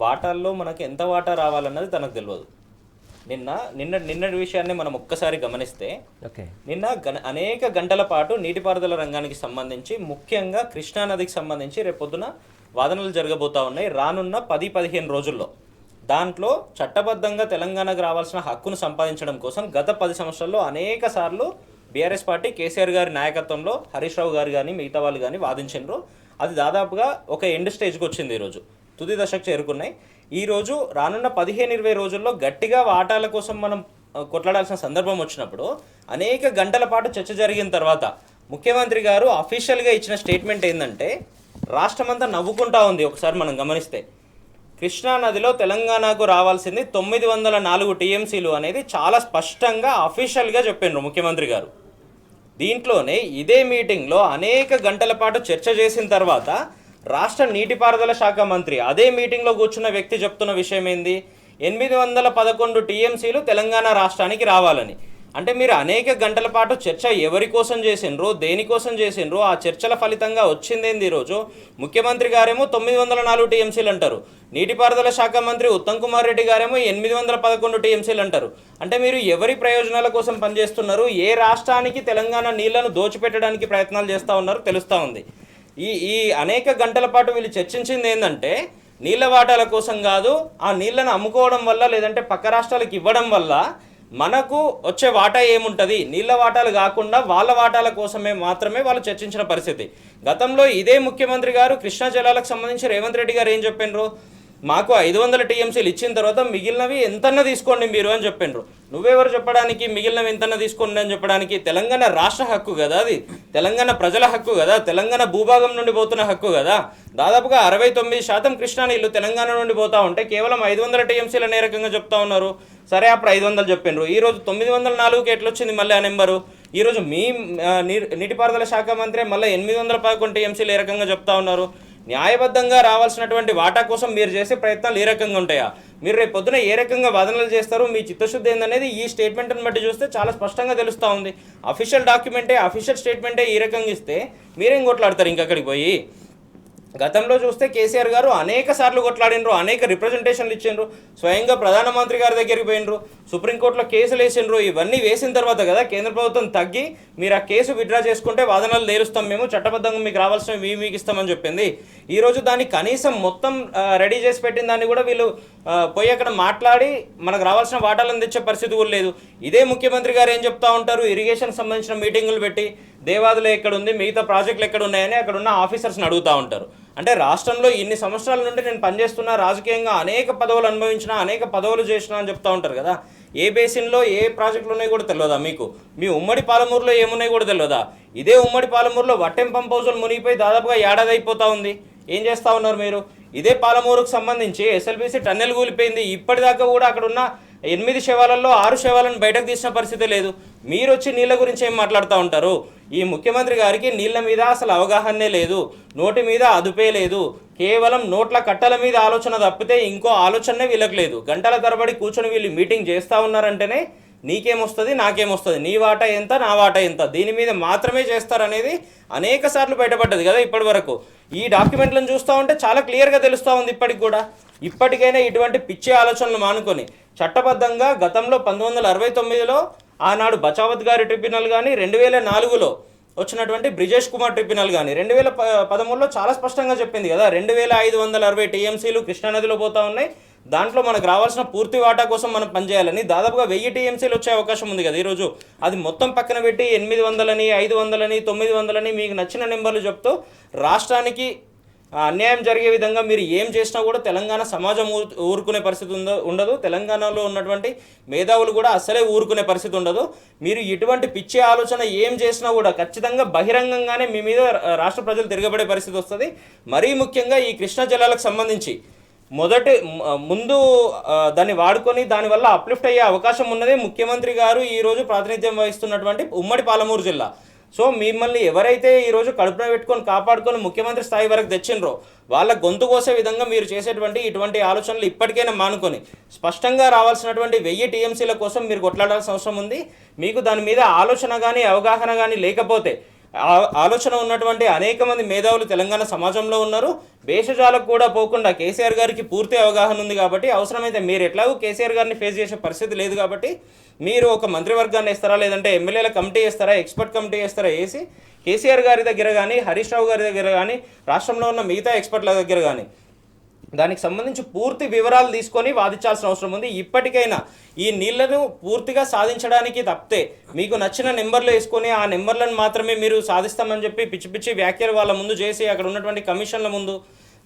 వాటాల్లో మనకు ఎంత వాటా రావాలన్నది తనకు తెలియదు. నిన్నటి విషయాన్ని మనం ఒక్కసారి గమనిస్తే నిన్న అనేక గంటల పాటు నీటిపారుదల రంగానికి సంబంధించి, ముఖ్యంగా కృష్ణానదికి సంబంధించి రేపొద్దున వాదనలు జరగబోతా ఉన్నాయి రానున్న 10-15 రోజుల్లో. దాంట్లో చట్టబద్ధంగా తెలంగాణకు రావాల్సిన హక్కును సంపాదించడం కోసం గత 10 సంవత్సరాల్లో అనేక సార్లు బీఆర్ఎస్ పార్టీ కేసీఆర్ గారి నాయకత్వంలో హరీష్ రావు గారు కానీ మిగతా వాళ్ళు కానీ వాదించారు. అది దాదాపుగా ఒక ఎండ్ స్టేజ్కి వచ్చింది, ఈరోజు తుది దశకు చేరుకున్నాయి. ఈరోజు రానున్న 15-20 రోజుల్లో గట్టిగా వాటాల కోసం మనం కొట్లాడాల్సిన సందర్భం వచ్చినప్పుడు అనేక గంటల పాటు చర్చ జరిగిన తర్వాత ముఖ్యమంత్రి గారు అఫీషియల్గా ఇచ్చిన స్టేట్మెంట్ ఏంటంటే, రాష్ట్రమంతా నవ్వుకుంటా ఉంది. ఒకసారి మనం గమనిస్తే కృష్ణానదిలో తెలంగాణకు రావాల్సింది 904 టీఎంసీలు అనేది చాలా స్పష్టంగా అఫీషియల్గా చెప్పినారు ముఖ్యమంత్రి గారు. దీంట్లోనే ఇదే మీటింగ్లో అనేక గంటల పాటు చర్చ చేసిన తర్వాత రాష్ట్ర నీటిపారుదల శాఖ మంత్రి అదే మీటింగ్లో కూర్చున్న వ్యక్తి చెప్తున్న విషయం ఏంది, 811 టీఎంసీలు తెలంగాణ రాష్ట్రానికి రావాలని. అంటే మీరు అనేక గంటల పాటు చర్చ ఎవరి కోసం చేసిండ్రు, దేనికోసం చేసిండ్రు, ఆ చర్చల ఫలితంగా వచ్చిందేంది? ఈరోజు ముఖ్యమంత్రి గారేమో 904 టీఎంసీలు అంటారు, నీటిపారుదల శాఖ మంత్రి ఉత్తమ్ కుమార్ రెడ్డి గారేమో 811 టీఎంసీలు అంటారు. అంటే మీరు ఎవరి ప్రయోజనాల కోసం పనిచేస్తున్నారు, ఏ రాష్ట్రానికి తెలంగాణ నీళ్లను దోచిపెట్టడానికి ప్రయత్నాలు చేస్తూ ఉన్నారు తెలుస్తూ ఉంది. ఈ అనేక గంటల పాటు వీళ్ళు చర్చించింది ఏంటంటే నీళ్ళ వాటాల కోసం కాదు, ఆ నీళ్లను అమ్ముకోవడం వల్ల లేదంటే పక్క రాష్ట్రాలకు ఇవ్వడం వల్ల మనకు వచ్చే వాటా ఏముంటుంది, నీళ్ళ వాటాలు కాకుండా వాళ్ళ వాటాల కోసమే మాత్రమే వాళ్ళు చర్చించిన పరిస్థితి. గతంలో ఇదే ముఖ్యమంత్రి గారు కృష్ణా జలాలకు సంబంధించి రేవంత్ రెడ్డి గారు ఏం చెప్పినారు, మాకు 500 టీఎంసీలు ఇచ్చిన తర్వాత మిగిలినవి ఎంతన్నా తీసుకోండి మీరు అని చెప్పిండ్రు. నువ్వెవరు చెప్పడానికి మిగిలినవి ఎంతన్నా తీసుకోండి అని చెప్పడానికి? తెలంగాణ రాష్ట్ర హక్కు కదా, అది తెలంగాణ ప్రజల హక్కు కదా, తెలంగాణ భూభాగం నుండి పోతున్న హక్కు కదా. దాదాపుగా 69% కృష్ణా నీళ్లు తెలంగాణ నుండి పోతా ఉంటే కేవలం 500 టీఎంసీలు అనే రకంగా చెప్తా ఉన్నారు. సరే, అప్పుడు 500 చెప్పిండ్రు, ఈరోజు 904కి ఎట్లొచ్చింది మళ్ళీ ఆ నెంబరు? ఈరోజు మీ నీటిపారుదల శాఖ మంత్రి మళ్ళీ 811 టీఎంసీలు ఏ రకంగా చెప్తా ఉన్నారు? న్యాయబద్ధంగా రావాల్సినటువంటి వాటా కోసం మీరు చేసే ప్రయత్నాలు ఏ రకంగా ఉంటాయా? మీరు రేపు పొద్దున ఏ రకంగా వాదనలు చేస్తారు, మీ చిత్తశుద్ధి ఏందనేది ఈ స్టేట్మెంట్ని బట్టి చూస్తే చాలా స్పష్టంగా తెలుస్తూ ఉంది. అఫీషియల్ డాక్యుమెంటే, అఫీషియల్ స్టేట్మెంటే ఈ రకంగా ఇస్తే మీరేం కొట్లాడతారు ఇంకక్కడికి పోయి? గతంలో చూస్తే కేసీఆర్ గారు అనేక సార్లు కొట్లాడినరు, అనేక రిప్రజెంటేషన్లు ఇచ్చిండ్రు, స్వయంగా ప్రధానమంత్రి గారి దగ్గరికి పోయినరు, సుప్రీంకోర్టులో కేసులు వేసిండ్రు. ఇవన్నీ వేసిన తర్వాత కదా కేంద్ర ప్రభుత్వం తగ్గి మీరు ఆ కేసు విత్డ్రా చేసుకుంటే వాదనలు తేలుస్తాం, మేము చట్టబద్ధంగా మీకు రావాల్సినవి మీకు ఇస్తామని చెప్పింది. ఈరోజు దాన్ని కనీసం మొత్తం రెడీ చేసి పెట్టిన దాన్ని కూడా వీళ్ళు పోయి అక్కడ మాట్లాడి మనకు రావాల్సిన వాటాలను తెచ్చే పరిస్థితి కూడా లేదు. ఇదే ముఖ్యమంత్రి గారు ఏం చెప్తా ఉంటారు, ఇరిగేషన్ సంబంధించిన మీటింగులు పెట్టి దేవాదులు ఎక్కడ ఉంది, మిగతా ప్రాజెక్టులు ఎక్కడ ఉన్నాయని అక్కడ ఉన్న ఆఫీసర్స్ని అడుగుతూ ఉంటారు. అంటే రాష్ట్రంలో ఇన్ని సంవత్సరాల నుండి నేను పనిచేస్తున్నా, రాజకీయంగా అనేక పదవులు అనుభవించిన, అనేక పదవులు చేసిన అని చెప్తా ఉంటారు కదా. ఏ బేసిన్లో ఏ ప్రాజెక్టులు ఉన్నాయి కూడా తెలియదా మీకు? మీ ఉమ్మడి పాలమూరులో ఏమున్నాయి కూడా తెలియదా? ఇదే ఉమ్మడి పాలమూరులో వట్టెం పంప్ హౌజులు మునిగిపోయి దాదాపుగా ఏడాది అయిపోతా ఉంది. ఏం చేస్తూ ఉన్నారు మీరు? ఇదే పాలమూరుకు సంబంధించి ఎస్ఎల్బీసీ టన్నెల్ కూలిపోయింది. ఇప్పటిదాకా కూడా అక్కడ ఉన్న 8 శవాలలో 6 శవాలను బయటకు తీసిన పరిస్థితి లేదు. మీరు వచ్చి నీళ్ళ గురించి ఏం మాట్లాడుతూ ఉంటారు? ఈ ముఖ్యమంత్రి గారికి నీళ్ళ మీద అసలు అవగాహనే లేదు, నోటి మీద అదుపే లేదు, కేవలం నోట్ల కట్టల మీద ఆలోచన తప్పితే ఇంకో ఆలోచనే వీళ్ళకి లేదు. గంటల తరబడి కూర్చొని వీళ్ళు మీటింగ్ చేస్తూ ఉన్నారంటేనే నీకేమొస్తుంది, నాకేమొస్తుంది, నీ వాటా ఎంత, నా వాటా ఎంత, దీని మీద మాత్రమే చేస్తారనేది అనేక సార్లు బయటపడ్డది కదా ఇప్పటి వరకు. ఈ డాక్యుమెంట్లను చూస్తూ ఉంటే చాలా క్లియర్గా తెలుస్తూ ఉంది ఇప్పటికి కూడా. ఇప్పటికైనా ఇటువంటి పిచ్చి ఆలోచనలు మానుకొని చట్టబద్ధంగా గతంలో 1969లో ఆనాడు బచావత్ గారి ట్రిబ్యునల్ కానీ, 2004లో వచ్చినటువంటి బ్రిజేష్ కుమార్ ట్రిబ్యునల్ కానీ, 2013లో చాలా స్పష్టంగా చెప్పింది కదా, 2560 టీఎంసీలు కృష్ణానదిలో పోతా ఉన్నాయి, దాంట్లో మనకు రావాల్సిన పూర్తి వాటా కోసం మనం పనిచేయాలని. దాదాపుగా 1000 టీఎంసీలు వచ్చే అవకాశం ఉంది కదా ఈరోజు. అది మొత్తం పక్కన పెట్టి 800అని, 500అని, 900అని మీకు నచ్చిన నెంబర్లు చెప్తూ రాష్ట్రానికి అన్యాయం జరిగే విధంగా మీరు ఏం చేసినా కూడా తెలంగాణ సమాజం ఊరుకునే పరిస్థితి ఉండదు. తెలంగాణలో ఉన్నటువంటి మేధావులు కూడా అసలే ఊరుకునే పరిస్థితి ఉండదు. మీరు ఇటువంటి పిచ్చి ఆలోచన ఏం చేసినా కూడా ఖచ్చితంగా బహిరంగంగానే మీ మీద రాష్ట్ర ప్రజలు తిరగబడే పరిస్థితి వస్తుంది. మరీ ముఖ్యంగా ఈ కృష్ణా జలాలకు సంబంధించి ముందు దాన్ని వాడుకొని దానివల్ల అప్లిఫ్ట్ అయ్యే అవకాశం ఉన్నదే ముఖ్యమంత్రి గారు ఈరోజు ప్రాతినిధ్యం వహిస్తున్నటువంటి ఉమ్మడి పాలమూరు జిల్లా. సో మిమ్మల్ని ఎవరైతే ఈరోజు కడుపున పెట్టుకొని కాపాడుకొని ముఖ్యమంత్రి స్థాయి వరకు తెచ్చిండ్రో వాళ్ళ గొంతు కోసే విధంగా మీరు చేసేటువంటి ఇటువంటి ఆలోచనలు ఇప్పటికైనా మానుకొని స్పష్టంగా రావాల్సినటువంటి 1000 టీఎంసీల కోసం మీరు కొట్లాడాల్సిన అవసరం ఉంది. మీకు దాని మీద ఆలోచన కానీ అవగాహన కానీ లేకపోతే, ఆలోచన ఉన్నటువంటి అనేక మంది మేధావులు తెలంగాణ సమాజంలో ఉన్నారు. భేషజాలకు కూడా పోకుండా కేసీఆర్ గారికి పూర్తి అవగాహన ఉంది కాబట్టి, అవసరమైతే మీరు ఎట్లాగో కేసీఆర్ గారిని ఫేస్ చేసే పరిస్థితి లేదు కాబట్టి మీరు ఒక మంత్రివర్గాన్ని వేస్తారా, లేదంటే ఎమ్మెల్యేల కమిటీ వేస్తారా, ఎక్స్పర్ట్ కమిటీ వేస్తారా, వేసి కేసీఆర్ గారి దగ్గర కానీ, హరీష్ రావు గారి దగ్గర కానీ, రాష్ట్రంలో ఉన్న మిగతా ఎక్స్పర్ట్ల దగ్గర కానీ దానికి సంబంధించి పూర్తి వివరాలు తీసుకొని వాదించాల్సిన అవసరం ఉంది. ఇప్పటికైనా ఈ నీళ్లను పూర్తిగా సాధించడానికి తప్పితే మీకు నచ్చిన నెంబర్లు వేసుకొని ఆ నెంబర్లను మాత్రమే మీరు సాధిస్తామని చెప్పి పిచ్చి పిచ్చి వ్యాఖ్యలు వాళ్ళ ముందు చేసి అక్కడ ఉన్నటువంటి కమిషన్ల ముందు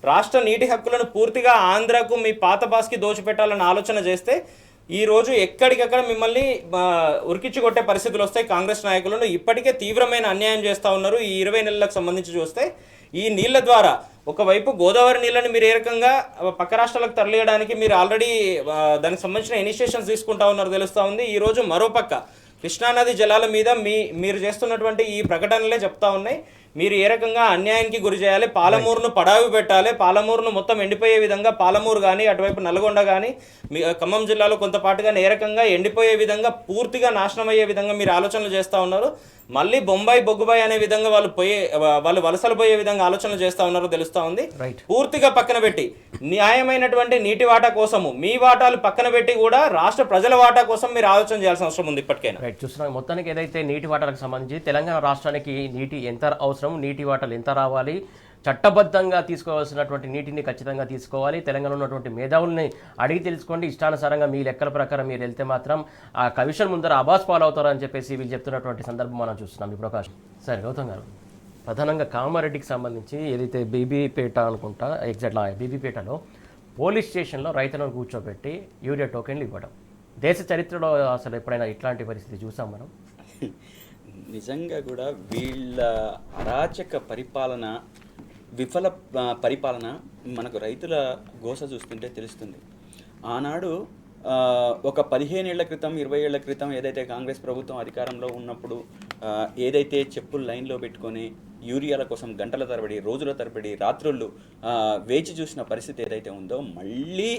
రాష్ట్ర నీటి హక్కులను పూర్తిగా ఆంధ్రాకు మీ పాత బాస్కి దోచిపెట్టాలని ఆలోచన చేస్తే ఈరోజు ఎక్కడికక్కడ మిమ్మల్ని ఉరికిచ్చి కొట్టే పరిస్థితులు వస్తాయి. కాంగ్రెస్ నాయకులను ఇప్పటికే తీవ్రమైన అన్యాయం చేస్తూ ఉన్నారు. ఈ 20 నెలలకు సంబంధించి చూస్తే ఈ నీళ్ల ద్వారా ఒకవైపు గోదావరి నీళ్ళని మీరు ఏ రకంగా పక్క రాష్ట్రాలకు తరలియడానికి మీరు ఆల్రెడీ దానికి సంబంధించిన ఇనిషియేషన్స్ తీసుకుంటా ఉన్నారు తెలుస్తూ ఉంది. ఈరోజు మరోపక్క కృష్ణానది జలాల మీద మీరు చేస్తున్నటువంటి ఈ ప్రకటనలే చెప్తా ఉన్నాయి మీరు ఏ రకంగా అన్యాయానికి గురి చేయాలి, పాలమూరును పడావి పెట్టాలి, పాలమూరును మొత్తం ఎండిపోయే విధంగా పాలమూరు కానీ అటువైపు నల్గొండ కానీ ఖమ్మం జిల్లాలో కొంతపాటుగా ఏ రకంగా ఎండిపోయే విధంగా పూర్తిగా నాశనం అయ్యే విధంగా మీరు ఆలోచనలు చేస్తూ ఉన్నారు. మళ్ళీ బొంబాయి బొగ్గుబాయి అనే విధంగా వాళ్ళు వలసలు పోయే విధంగా ఆలోచనలు చేస్తూ ఉన్నారో తెలుస్తూ ఉంది. పూర్తిగా పక్కన పెట్టి న్యాయమైనటువంటి నీటి వాటా కోసము మీ వాటాలు పక్కన పెట్టి కూడా రాష్ట్ర ప్రజల వాటా కోసం మీరు ఆలోచన చేయాల్సిన అవసరం ఉంది ఇప్పటికైనా. చూస్తున్నాం మొత్తానికి ఏదైతే నీటి వాటాలకు సంబంధించి తెలంగాణ రాష్ట్రానికి నీటి ఎంత అవసరం, నీటి వాటాలు ఎంత రావాలి, చట్టబద్ధంగా తీసుకోవాల్సినటువంటి నీటిని ఖచ్చితంగా తీసుకోవాలి. తెలంగాణలో ఉన్నటువంటి మేధావుల్ని అడిగి తెలుసుకోండి. ఇష్టానుసారంగా మీ లెక్కల ప్రకారం మీరు వెళ్తే మాత్రం ఆ కమిషన్ ముందర అబాస్ పాలు అవుతారని చెప్పేసి వీళ్ళు చెప్తున్నటువంటి సందర్భం మనం చూస్తున్నాం. ఈ ప్రకాశం సరే గౌతమ్ గారు, ప్రధానంగా కామారెడ్డికి సంబంధించి ఏదైతే బీబీపేట అనుకుంటా ఎగ్జాక్ట్ బీబీపేటలో పోలీస్ స్టేషన్లో రైతులను కూర్చోబెట్టి యూరియా టోకెన్లు ఇవ్వడం, దేశ చరిత్రలో అసలు ఎప్పుడైనా ఇట్లాంటి పరిస్థితి చూసాం మనం? నిజంగా కూడా వీళ్ళ అరాచక పరిపాలన, విఫల పరిపాలన మనకు రైతుల గోస చూస్తుంటే తెలుస్తుంది. ఆనాడు ఒక 15 ఏళ్ల క్రితం 20 ఏళ్ల క్రితం ఏదైతే కాంగ్రెస్ ప్రభుత్వం అధికారంలో ఉన్నప్పుడు ఏదైతే చెప్పులు లైన్లో పెట్టుకొని యూరియాల కోసం గంటల తరబడి రోజుల తరబడి రాత్రుళ్ళు వేచి చూసిన పరిస్థితి ఏదైతే ఉందో మళ్ళీ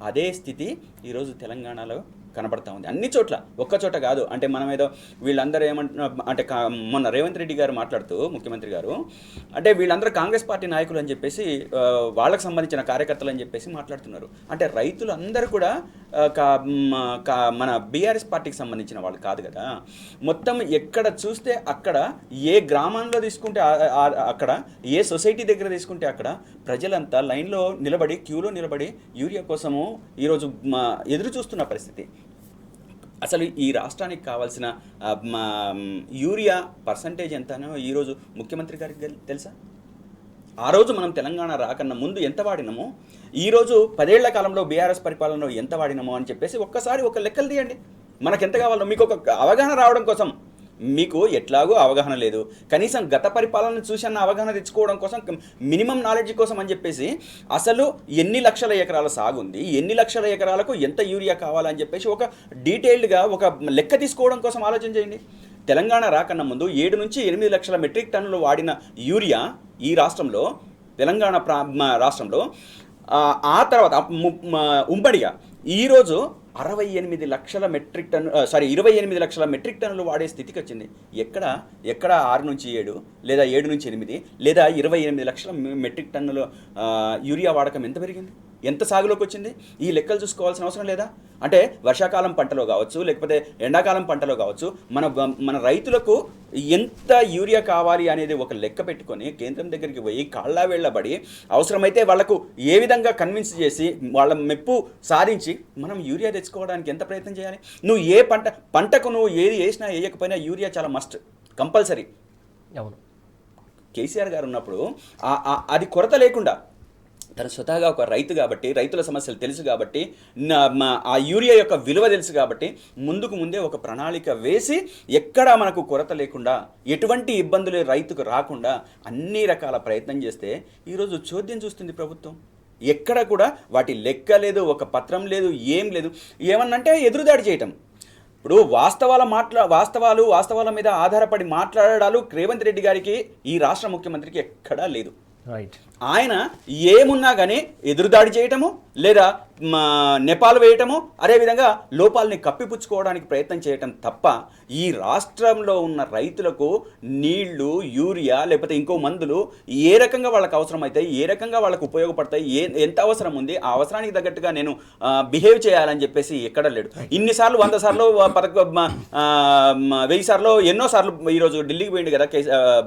అదే స్థితి ఈరోజు తెలంగాణలో కనబడతా ఉంది. అన్ని చోట్ల, ఒక్క చోట కాదు. అంటే మనం ఏదో వీళ్ళందరూ ఏమంటున్నారు అంటే మొన్న రేవంత్ రెడ్డి గారు మాట్లాడుతూ ముఖ్యమంత్రి గారు అంటే వీళ్ళందరూ కాంగ్రెస్ పార్టీ నాయకులు అని చెప్పేసి వాళ్ళకు సంబంధించిన కార్యకర్తలు అని చెప్పేసి మాట్లాడుతున్నారు. అంటే రైతులు అందరూ కూడా మన బీఆర్ఎస్ పార్టీకి సంబంధించిన వాళ్ళు కాదు కదా. మొత్తం ఎక్కడ చూస్తే అక్కడ, ఏ గ్రామంలో తీసుకుంటే అక్కడ, ఏ సొసైటీ దగ్గర తీసుకుంటే అక్కడ ప్రజలంతా లైన్లో నిలబడి, క్యూలో నిలబడి యూరియా కోసము ఈరోజు ఎదురు చూస్తున్న పరిస్థితి. అసలు ఈ రాష్ట్రానికి కావాల్సిన యూరియా పర్సంటేజ్ ఎంతనో ఈరోజు ముఖ్యమంత్రి గారికి తెలుసా? ఆ రోజు మనం తెలంగాణ రాకన్నా ముందు ఎంత వాడినామో, ఈరోజు 10 ఏళ్ల కాలంలో బీఆర్ఎస్ పరిపాలనలో ఎంత వాడినామో అని చెప్పేసి ఒక్కసారి ఒక లెక్కలు తీయండి. మనకు ఎంత కావాలో మీకు ఒక అవగాహన రావడం కోసం. మీకు ఎట్లాగో అవగాహన లేదు, కనీసం గత పరిపాలన చూసన్న అవగాహన తెచ్చుకోవడం కోసం, మినిమం నాలెడ్జ్ కోసం అని చెప్పేసి అసలు ఎన్ని లక్షల ఎకరాల సాగు ఉంది, ఎన్ని లక్షల ఎకరాలకు ఎంత యూరియా కావాలని చెప్పేసి ఒక డీటెయిల్డ్గా ఒక లెక్క తీసుకోవడం కోసం ఆలోచన చేయండి. తెలంగాణ రాకన్నా ముందు 7 నుంచి 8 లక్షల మెట్రిక్ టన్నులు వాడిన యూరియా ఈ రాష్ట్రంలో, తెలంగాణ రాష్ట్రంలో, ఆ తర్వాత ఉమ్మడిగా ఈరోజు 28 లక్షల మెట్రిక్ టన్ను 28 లక్షల మెట్రిక్ టన్నులు వాడే స్థితికి వచ్చింది. ఎక్కడ 6 నుంచి 7 లేదా 7 నుంచి 8 లేదా 28 లక్షల మెట్రిక్ టన్నుల యూరియా వాడకం ఎంత పెరిగింది, ఎంత సాగులోకి వచ్చింది? ఈ లెక్కలు చూసుకోవాల్సిన అవసరం లేదా? అంటే వర్షాకాలం పంటలో కావచ్చు, లేకపోతే ఎండాకాలం పంటలో కావచ్చు, మన రైతులకు ఎంత యూరియా కావాలి అనేది ఒక లెక్క పెట్టుకొని కేంద్రం దగ్గరికి పోయి కాళ్ళ వేళ్ళబడి అవసరమైతే వాళ్లకు ఏ విధంగా కన్విన్స్ చేసి వాళ్ళ మెప్పు సాధించి మనం యూరియా తెచ్చుకోవడానికి ఎంత ప్రయత్నం చేయాలి? నువ్వు ఏ పంటకు నువ్వు ఏది వేసినా వేయకపోయినా యూరియా చాలా మస్ట్, కంపల్సరీ. అవును, కేసీఆర్ గారు ఉన్నప్పుడు అది కొరత లేకుండా, తన స్వతహాగా ఒక రైతు కాబట్టి, రైతుల సమస్యలు తెలుసు కాబట్టి, ఆ యూరియా యొక్క విలువ తెలుసు కాబట్టి ముందుకు ముందే ఒక ప్రణాళిక వేసి ఎక్కడా మనకు కొరత లేకుండా, ఎటువంటి ఇబ్బందులు రైతుకు రాకుండా అన్ని రకాల ప్రయత్నం చేస్తే ఈరోజు చోద్యం చూస్తుంది ప్రభుత్వం. ఎక్కడ కూడా వాటి లెక్క లేదు, ఒక పత్రం లేదు, ఏం లేదు. ఏమన్నంటే ఎదురుదాడి చేయటం. ఇప్పుడు వాస్తవాల మీద ఆధారపడి మాట్లాడాలు రేవంత్ రెడ్డి గారికి, ఈ రాష్ట్ర ముఖ్యమంత్రికి ఎక్కడా లేదు. రైట్. ఆయన ఏమున్నా కానీ ఎదురుదాడి చేయటము లేదా నెపాలు వేయటము, అదేవిధంగా లోపాలని కప్పిపుచ్చుకోవడానికి ప్రయత్నం చేయటం తప్ప ఈ రాష్ట్రంలో ఉన్న రైతులకు నీళ్లు, యూరియా లేకపోతే ఇంకో మందులు ఏ రకంగా వాళ్ళకి అవసరమవుతాయి, ఏ రకంగా వాళ్ళకు ఉపయోగపడతాయి, ఎంత అవసరం ఉంది, ఆ అవసరానికి తగ్గట్టుగా నేను బిహేవ్ చేయాలని చెప్పేసి ఎక్కడ లేడు. ఇన్నిసార్లు 100 సార్లు 1000 సార్లు ఎన్నో సార్లు ఈరోజు ఢిల్లీకి పోయిండు కదా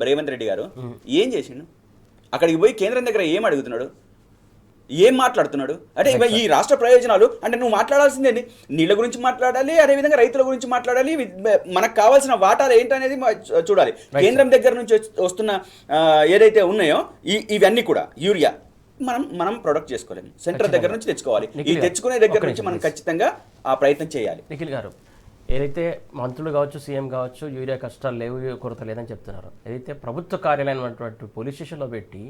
రేవంత్ రెడ్డి గారు. ఏం చేసిండు? అక్కడికి పోయి కేంద్రం దగ్గర ఏం అడుగుతున్నాడు, ఏం మాట్లాడుతున్నాడు? అంటే ఈ రాష్ట్ర ప్రయోజనాలు అంటే నువ్వు మాట్లాడాల్సిందేంటి? నీళ్ళ గురించి మాట్లాడాలి, అదేవిధంగా రైతుల గురించి మాట్లాడాలి, మనకు కావాల్సిన వాటాలు ఏంటనేది చూడాలి. కేంద్రం దగ్గర నుంచి వస్తున్న ఏదైతే ఉన్నాయో ఇవన్నీ కూడా యూరియా మనం ప్రొడక్ట్ చేసుకోలేము, సెంటర్ దగ్గర నుంచి తెచ్చుకోవాలి. ఈ తెచ్చుకునే దగ్గర నుంచి మనం ఖచ్చితంగా ఆ ప్రయత్నం చేయాలి. నిఖిల్ గారు, ఏదైతే మంత్రులు కావచ్చు, సీఎం కావచ్చు, యూరియా కష్టాలు లేవు, కొరత లేదని చెప్తున్నారు. ఏదైతే ప్రభుత్వ కార్యాలయం అటువంటి పోలీస్ స్టేషన్లో పెట్టి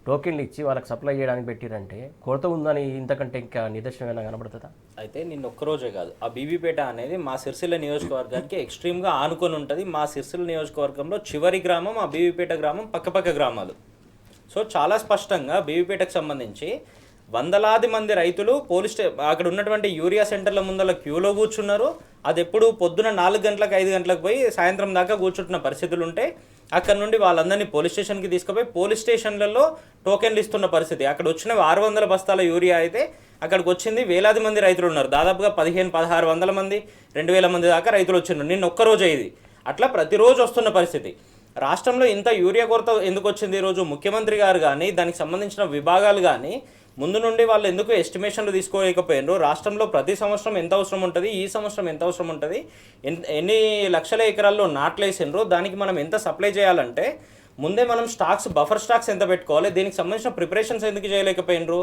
టోకెన్లు ఇచ్చి వాళ్ళకి సప్లై చేయడానికి పెట్టిరంటే కొరత ఉందని ఇంతకంటే ఇంకా నిదర్శనం ఏమైనా కనబడుతుందా? అయితే నిన్న ఒక్కరోజే కాదు, ఆ బీబీపేట అనేది మా సిరిసిల్ల నియోజకవర్గానికి ఎక్స్ట్రీమ్గా ఆనుకొని ఉంటుంది. మా సిరిసిల్ల నియోజకవర్గంలో చివరి గ్రామం ఆ బీబీపేట గ్రామం, పక్కపక్క గ్రామాలు. సో చాలా స్పష్టంగా బీబీపేటకు సంబంధించి వందలాది మంది రైతులు అక్కడ ఉన్నటువంటి యూరియా సెంటర్ల ముందర క్యూలో కూర్చున్నారు. అది ఎప్పుడు పొద్దున 4 గంటలకు 5 గంటలకు పోయి సాయంత్రం దాకా కూర్చుంటున్న పరిస్థితులు ఉంటాయి. అక్కడ నుండి వాళ్ళందరినీ పోలీస్ స్టేషన్కి తీసుకుపోయి పోలీస్ స్టేషన్లలో టోకెన్లు ఇస్తున్న పరిస్థితి. అక్కడ వచ్చిన 600 బస్తాల యూరియా అయితే అక్కడికి వచ్చింది వేలాది మంది రైతులు ఉన్నారు. దాదాపుగా 1500-1600 మంది 2000 మంది దాకా రైతులు వచ్చిండ్రు నిన్న ఒక్కరోజే. ఇది అట్లా ప్రతిరోజు వస్తున్న పరిస్థితి. రాష్ట్రంలో ఇంత యూరియా కొరత ఎందుకు వచ్చింది? ఈరోజు ముఖ్యమంత్రి గారు కానీ దానికి సంబంధించిన విభాగాలు కానీ ముందు నుండి వాళ్ళు ఎందుకు ఎస్టిమేషన్లు తీసుకోలేకపోయినారు? రాష్ట్రంలో ప్రతి సంవత్సరం ఎంత అవసరం ఉంటుంది, ఈ సంవత్సరం ఎంత అవసరం ఉంటుంది, ఎన్ని లక్షల ఎకరాల్లో నాట్లేసిండ్రు, దానికి మనం ఎంత సప్లై చేయాలంటే ముందే మనం బఫర్ స్టాక్స్ ఎంత పెట్టుకోవాలి, దీనికి సంబంధించిన ప్రిపరేషన్స్ ఎందుకు చేయలేకపోయినరు?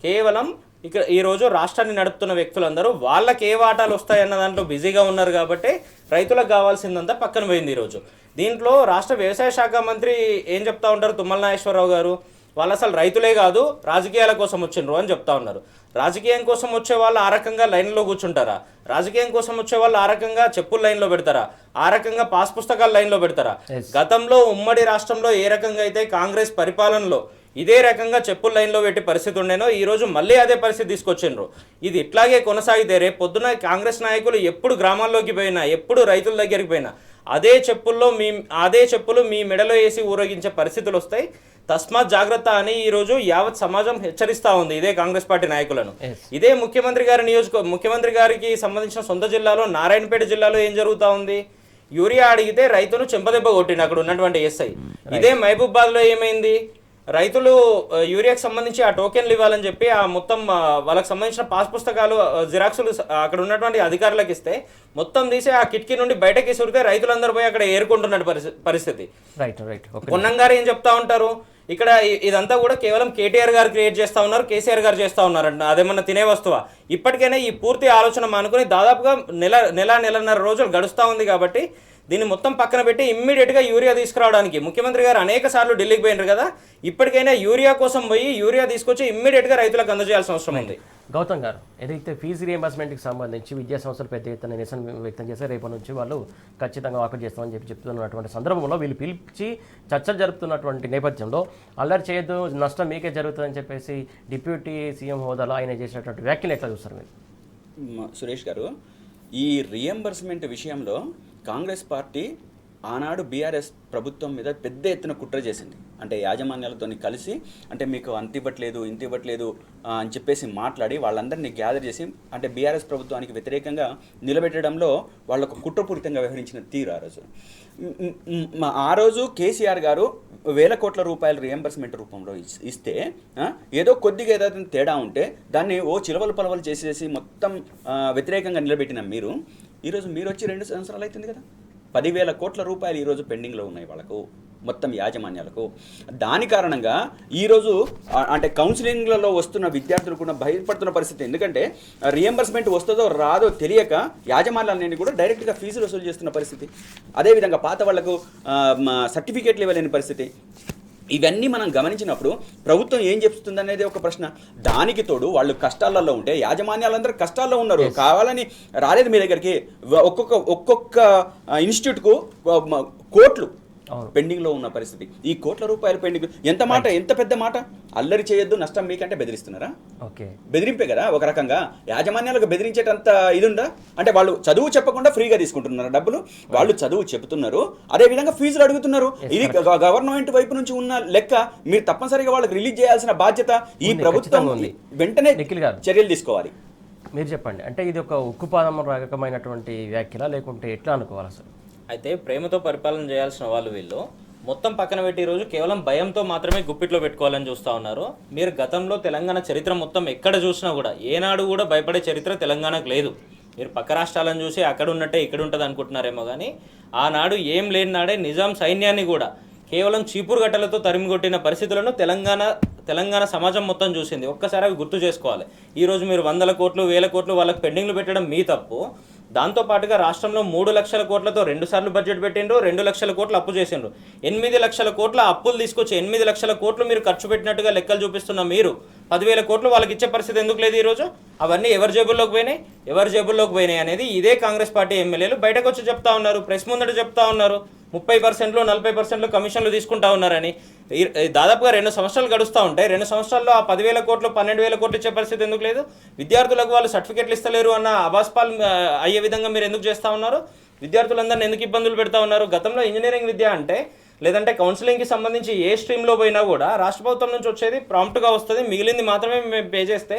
కేవలం ఇక్కడ ఈరోజు రాష్ట్రాన్ని నడుపుతున్న వ్యక్తులందరూ వాళ్ళకి ఏ వాటాలు వస్తాయన్న దాంట్లో బిజీగా ఉన్నారు కాబట్టి రైతులకు కావాల్సిందంతా పక్కన పోయింది ఈరోజు. దీంట్లో రాష్ట్ర వ్యవసాయ శాఖ మంత్రి ఏం చెప్తా ఉంటారు తుమ్మల నాగేశ్వరరావు గారు, వాళ్ళు అసలు రైతులే కాదు రాజకీయాల కోసం వచ్చిండ్రు అని చెప్తా ఉన్నారు. రాజకీయం కోసం వచ్చే వాళ్ళు ఆ రకంగా లైన్లో కూర్చుంటారా? రాజకీయం కోసం వచ్చే వాళ్ళు ఆ రకంగా చెప్పులు లైన్లో పెడతారా? ఆ రకంగా పాస్ పుస్తకాలు లైన్లో పెడతారా? గతంలో ఉమ్మడి రాష్ట్రంలో ఏ రకంగా అయితే కాంగ్రెస్ పరిపాలనలో ఇదే రకంగా చెప్పులు లైన్లో పెట్టి పరిస్థితి ఉండేనో ఈరోజు మళ్ళీ అదే పరిస్థితి తీసుకొచ్చిండ్రు. ఇది ఇట్లాగే కొనసాగితే రేపు పొద్దున కాంగ్రెస్ నాయకులు ఎప్పుడు గ్రామాల్లోకి పోయినా, ఎప్పుడు రైతుల దగ్గరికి పోయినా అదే చెప్పులు మీ మెడలో వేసి ఊరేగించే పరిస్థితులు వస్తాయి. తస్మాత్ జాగ్రత్త అని ఈరోజు యావత్ సమాజం హెచ్చరిస్తూ ఉంది ఇదే కాంగ్రెస్ పార్టీ నాయకులను. ఇదే ముఖ్యమంత్రి గారికి సంబంధించిన సొంత జిల్లాలో నారాయణపేట జిల్లాలో ఏం జరుగుతూ ఉంది? యూరియా అడిగితే రైతును చెంపదెబ్బ కొట్టింది అక్కడ ఉన్నటువంటి ఎస్ఐ. ఇదే మహబూబాబాద్లో ఏమైంది? రైతులు యూరియాకి సంబంధించి ఆ టోకెన్లు ఇవ్వాలని చెప్పి ఆ మొత్తం వాళ్ళకి సంబంధించిన పాస్ పుస్తకాలు జిరాక్సులు అక్కడ ఉన్నటువంటి అధికారులకు ఇస్తే మొత్తం తీసి ఆ కిటికీ నుండి బయటకి సురితే రైతులందరూ పోయి అక్కడ ఏరుకుంటున్న పరిస్థితి. పొన్నం గారు ఏం చెప్తా ఉంటారు? ఇక్కడ ఇదంతా కూడా కేవలం కేటీఆర్ గారు క్రియేట్ చేస్తూ ఉన్నారు, కేసీఆర్ గారు చేస్తూ ఉన్నారంట. అదేమన్నా తినే వస్తువా? ఇప్పటికైనా ఈ పూర్తి ఆలోచన మానుకొని దాదాపుగా నెలన్నర రోజులు గడుస్తూ ఉంది కాబట్టి దీన్ని మొత్తం పక్కన పెట్టి ఇమ్మీడియట్గా యూరియా తీసుకురావడానికి ముఖ్యమంత్రి గారు అనేక సార్లు ఢిల్లీకి పోయినారు కదా, ఇప్పటికైనా యూరియా కోసం పోయి యూరియా తీసుకొచ్చి ఇమ్మీడియట్గా రైతులకు అందజేయాల్సిన అవసరం ఉంది. గౌతమ్ గారు, ఏదైతే ఫీజు రియంబర్స్మెంట్కి సంబంధించి విద్యా సంస్థలు పెద్ద ఎత్తున నిరసన వ్యక్తం చేస్తే రేపటి నుంచి వాళ్ళు ఖచ్చితంగా వాకౌట్ చేస్తామని చెప్తున్నటువంటి సందర్భంలో వీళ్ళు పిలిచి చర్చలు జరుపుతున్నటువంటి నేపథ్యంలో అల్లరి చేయొద్దు, నష్టం మీకే జరుగుతుందని చెప్పేసి డిప్యూటీ సీఎం హోదాలో ఆయన చేసినటువంటి వ్యాఖ్యలు ఎట్లా చూస్తారు మీరు? సురేష్ గారు, ఈ రియంబర్స్మెంట్ విషయంలో కాంగ్రెస్ పార్టీ ఆనాడు బీఆర్ఎస్ ప్రభుత్వం మీద పెద్ద ఎత్తున కుట్ర చేసింది. అంటే యాజమాన్యాలతో కలిసి అంటే మీకు అంత ఇవ్వట్లేదు ఇంత ఇవ్వట్లేదు అని చెప్పేసి మాట్లాడి వాళ్ళందరినీ గ్యాదర్ చేసి అంటే బీఆర్ఎస్ ప్రభుత్వానికి వ్యతిరేకంగా నిలబెట్టడంలో వాళ్ళకు కుట్రపూరితంగా వ్యవహరించిన తీరు ఆ రోజు కేసీఆర్ గారు వేల కోట్ల రూపాయల రియంబర్స్మెంట్ రూపంలో ఇస్తే ఏదో కొద్దిగా ఏదైతే తేడా ఉంటే దాన్ని చిలవలు పలవలు చేసేసి మొత్తం వ్యతిరేకంగా నిలబెట్టిన మీరు ఈరోజు మీరు వచ్చి 2 సంవత్సరాలు అవుతుంది కదా, 10,000 కోట్ల రూపాయలు ఈరోజు పెండింగ్లో ఉన్నాయి వాళ్ళకు మొత్తం యాజమాన్యాలకు. దాని కారణంగా ఈరోజు అంటే కౌన్సిలింగ్లలో వస్తున్న విద్యార్థులు కూడా భయపడుతున్న పరిస్థితి. ఎందుకంటే రియంబర్స్మెంట్ వస్తుందో రాదో తెలియక యాజమాన్యాలన్నీ కూడా డైరెక్ట్గా ఫీజులు వసూలు చేస్తున్న పరిస్థితి. అదేవిధంగా పాత వాళ్లకు సర్టిఫికేట్లు ఇవ్వలేని పరిస్థితి. ఇవన్నీ మనం గమనించినప్పుడు ప్రభుత్వం ఏం చెప్తుంది అనేది ఒక ప్రశ్న. దానికి తోడు వాళ్ళు కష్టాలలో ఉంటే యాజమాన్యాలందరూ కష్టాల్లో ఉన్నారు, కావాలని రాలేదు మీ దగ్గరికి. ఒక్కొక్క ఇన్స్టిట్యూట్కు కోట్లు పెండింగ్లో ఉన్న పరిస్థితి. ఈ కోట్ల రూపాయలు పెండింగ్ ఎంత మాట, ఎంత పెద్ద మాట. అల్లరి చేయొద్దు, నష్టం మీకంటే బెదిరిస్తున్నారా? బెదిరింపే కదా ఒక రకంగా. యాజమాన్యాలకు బెదిరించేటంత ఇది ఉందా? అంటే వాళ్ళు చదువు చెప్పకుండా ఫ్రీగా తీసుకుంటున్నారు డబ్బులు, వాళ్ళు చదువు చెబుతున్నారు, అదేవిధంగా ఫీజులు అడుగుతున్నారు. ఇది గవర్నమెంట్ వైపు నుంచి ఉన్న లెక్క. మీరు తప్పనిసరిగా వాళ్ళకి రిలీజ్ చేయాల్సిన బాధ్యత ఈ ప్రభుత్వం వెంటనే చర్యలు తీసుకోవాలి. మీరు చెప్పండి, అంటే ఇది ఒక ఉక్కుపాదం రకమైనటువంటి వ్యాఖ్యలా లేకుంటే ఎట్లా అనుకోవాలి అసలు? అయితే ప్రేమతో పరిపాలన చేయాల్సిన వాళ్ళు వీళ్ళు మొత్తం పక్కన పెట్టి ఈరోజు కేవలం భయంతో మాత్రమే గుప్పిట్లో పెట్టుకోవాలని చూస్తూ ఉన్నారు. మీరు గతంలో తెలంగాణ చరిత్ర మొత్తం ఎక్కడ చూసినా కూడా ఏనాడు కూడా భయపడే చరిత్ర తెలంగాణకు లేదు. మీరు పక్క రాష్ట్రాలను చూసి అక్కడ ఉన్నట్టే ఇక్కడ ఉంటుంది అనుకుంటున్నారేమో కానీ ఆనాడు ఏం లేని నాడే నిజాం సైన్యాన్ని కూడా కేవలం చీపురు గట్టలతో తరిమికొట్టిన పరిస్థితులను తెలంగాణ సమాజం మొత్తం చూసింది. ఒక్కసారి అవి గుర్తు చేసుకోవాలి. ఈరోజు మీరు 100 కోట్లు 1000 కోట్లు వాళ్ళకి పెండింగ్లు పెట్టడం మీ తప్పు. దాంతోపాటుగా రాష్ట్రంలో 3 లక్షల కోట్లతో 2 సార్లు బడ్జెట్ పెట్టిండ్రు, 2 లక్షల కోట్లు అప్పు చేసిండ్రు. 8 లక్షల కోట్ల అప్పులు తీసుకొచ్చి 8 లక్షల కోట్లు మీరు ఖర్చు పెట్టినట్టుగా లెక్కలు చూపిస్తున్న మీరు 10,000 కోట్లు వాళ్ళకి ఇచ్చే పరిస్థితి ఎందుకు లేదు ఈరోజు? అవన్నీ ఎవరి జేబుల్లోకి పోయినాయి అనేది ఇదే కాంగ్రెస్ పార్టీ ఎమ్మెల్యేలు బయటకు వచ్చి చెప్తా ఉన్నారు, ప్రెస్ ముందట చెప్తా ఉన్నారు. 30%, 40% కమిషన్లు తీసుకుంటా ఉన్నారని. దాదాపుగా 2 సంవత్సరాలు గడుస్తూ ఉంటాయి. 2 సంవత్సరాల్లో ఆ 10,000 కోట్లు 12,000 కోట్లు ఇచ్చే పరిస్థితి ఎందుకు లేదు? విద్యార్థులకు వాళ్ళు సర్టిఫికెట్లు ఇస్తలేరు అన్న అబాస్పాల్ అయ్యే విధంగా మీరు ఎందుకు చేస్తూ ఉన్నారు? విద్యార్థులందరినీ ఎందుకు ఇబ్బందులు పెడతా ఉన్నారు? గతంలో ఇంజనీరింగ్ విద్య అంటే లేదంటే కౌన్సిలింగ్కి సంబంధించి ఏ స్ట్రీమ్లో పోయినా కూడా రాష్ట్ర ప్రభుత్వం నుంచి వచ్చేది ప్రాంప్ట్గా వస్తుంది, మిగిలింది మాత్రమే మేము పే చేస్తే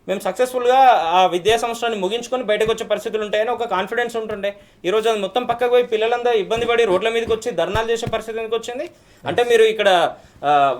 మేము సక్సెస్ఫుల్గా ఆ విద్యా సంవత్సరాన్ని ముగించుకొని బయటకు వచ్చే పరిస్థితులు ఉంటాయని ఒక కాన్ఫిడెన్స్ ఉంటుండే. ఈరోజు అది మొత్తం పక్కకు పోయి పిల్లలందరూ ఇబ్బంది పడి రోడ్ల మీదకి వచ్చి ధర్నాలు చేసే పరిస్థితి ఎందుకు వచ్చింది? అంటే మీరు ఇక్కడ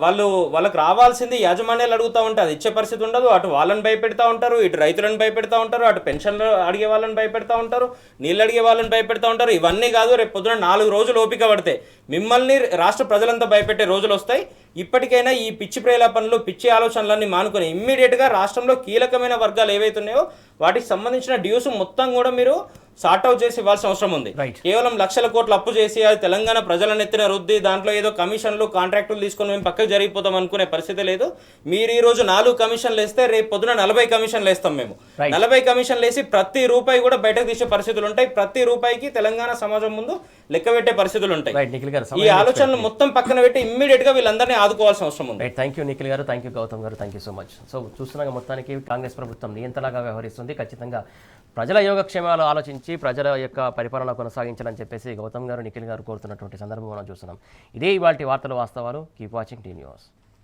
వాళ్ళకి రావాల్సింది యాజమాన్యాలు అడుగుతూ ఉంటే అది ఇచ్చే పరిస్థితి ఉండదు. అటు వాళ్ళని భయపెడతా ఉంటారు, ఇటు రైతులను భయపెడతా ఉంటారు, అటు పెన్షన్లు అడిగే వాళ్ళని భయపెడతా ఉంటారు, నీళ్ళు అడిగే వాళ్ళని భయపెడతా ఉంటారు. ఇవన్నీ కాదు, రేపు పొద్దున 4 రోజులు ఓపిక పడితే మిమ్మల్ని రాష్ట్ర ప్రజలంతా భయపెట్టే రోజులు వస్తాయి. ఇప్పటికైనా ఈ పిచ్చి ప్రేలాపనలు, పిచ్చి ఆలోచనలన్నీ మానుకొని ఇమ్మీడియట్గా రాష్ట్రంలో కీలకమైన వర్గాలు ఏవైతున్నాయో వాటికి సంబంధించిన డ్యూస్ మొత్తం కూడా మీరు సార్ట్ అవుట్ చేసి ఇవ్వాల్సిన అవసరం ఉంది. Right. కేవలం లక్షల కోట్లు అప్పు చేసి అది తెలంగాణ ప్రజల నెత్తిన రుద్ది దాంట్లో ఏదో కమిషన్లు కాంట్రాక్టులు తీసుకొని మేము పక్కకు జరిగిపోతాం అనుకునే పరిస్థితి లేదు. మీరు ఈ రోజు 4 కమిషన్లు వేస్తే రేపు పొద్దున 40 కమిషన్లు వేస్తాం మేము. Right. 40 కమిషన్లు వేసి ప్రతి రూపాయి కూడా బయటకు తీసే పరిస్థితులు ఉంటాయి. ప్రతి రూపాయికి తెలంగాణ సమాజం ముందు లెక్క పెట్టే పరిస్థితులు ఉంటాయి. రైట్ నిఖిల్ గారు, ఈ ఆలోచనలు మొత్తం పక్కన పెట్టి ఇమ్మీడియట్ గా వీళ్ళందరినీ ఆదుకోవాల్సిన అవసరం ఉంది. రైట్, థ్యాంక్ యూ నిఖిల్ గారు, thank you Gautam garu, thank you so much. So చూస్తున్నాగా మొత్తానికి కాంగ్రెస్ ప్రభుత్వం నియంత్రణగా వ్యవహరిస్తుంది. ఖచ్చితంగా ప్రజల యోగక్షేమాలు ఆలోచించి ప్రజల యొక్క పరిపాలన కొనసాగించాలని చెప్పేసి గౌతమ్ గారు నిఖిల్ గారు కోరుతున్నటువంటి సందర్భం మనం చూస్తున్నాం. ఇదే ఇవాల్టి వార్తలు వాస్తవాలు. Keep watching tea news.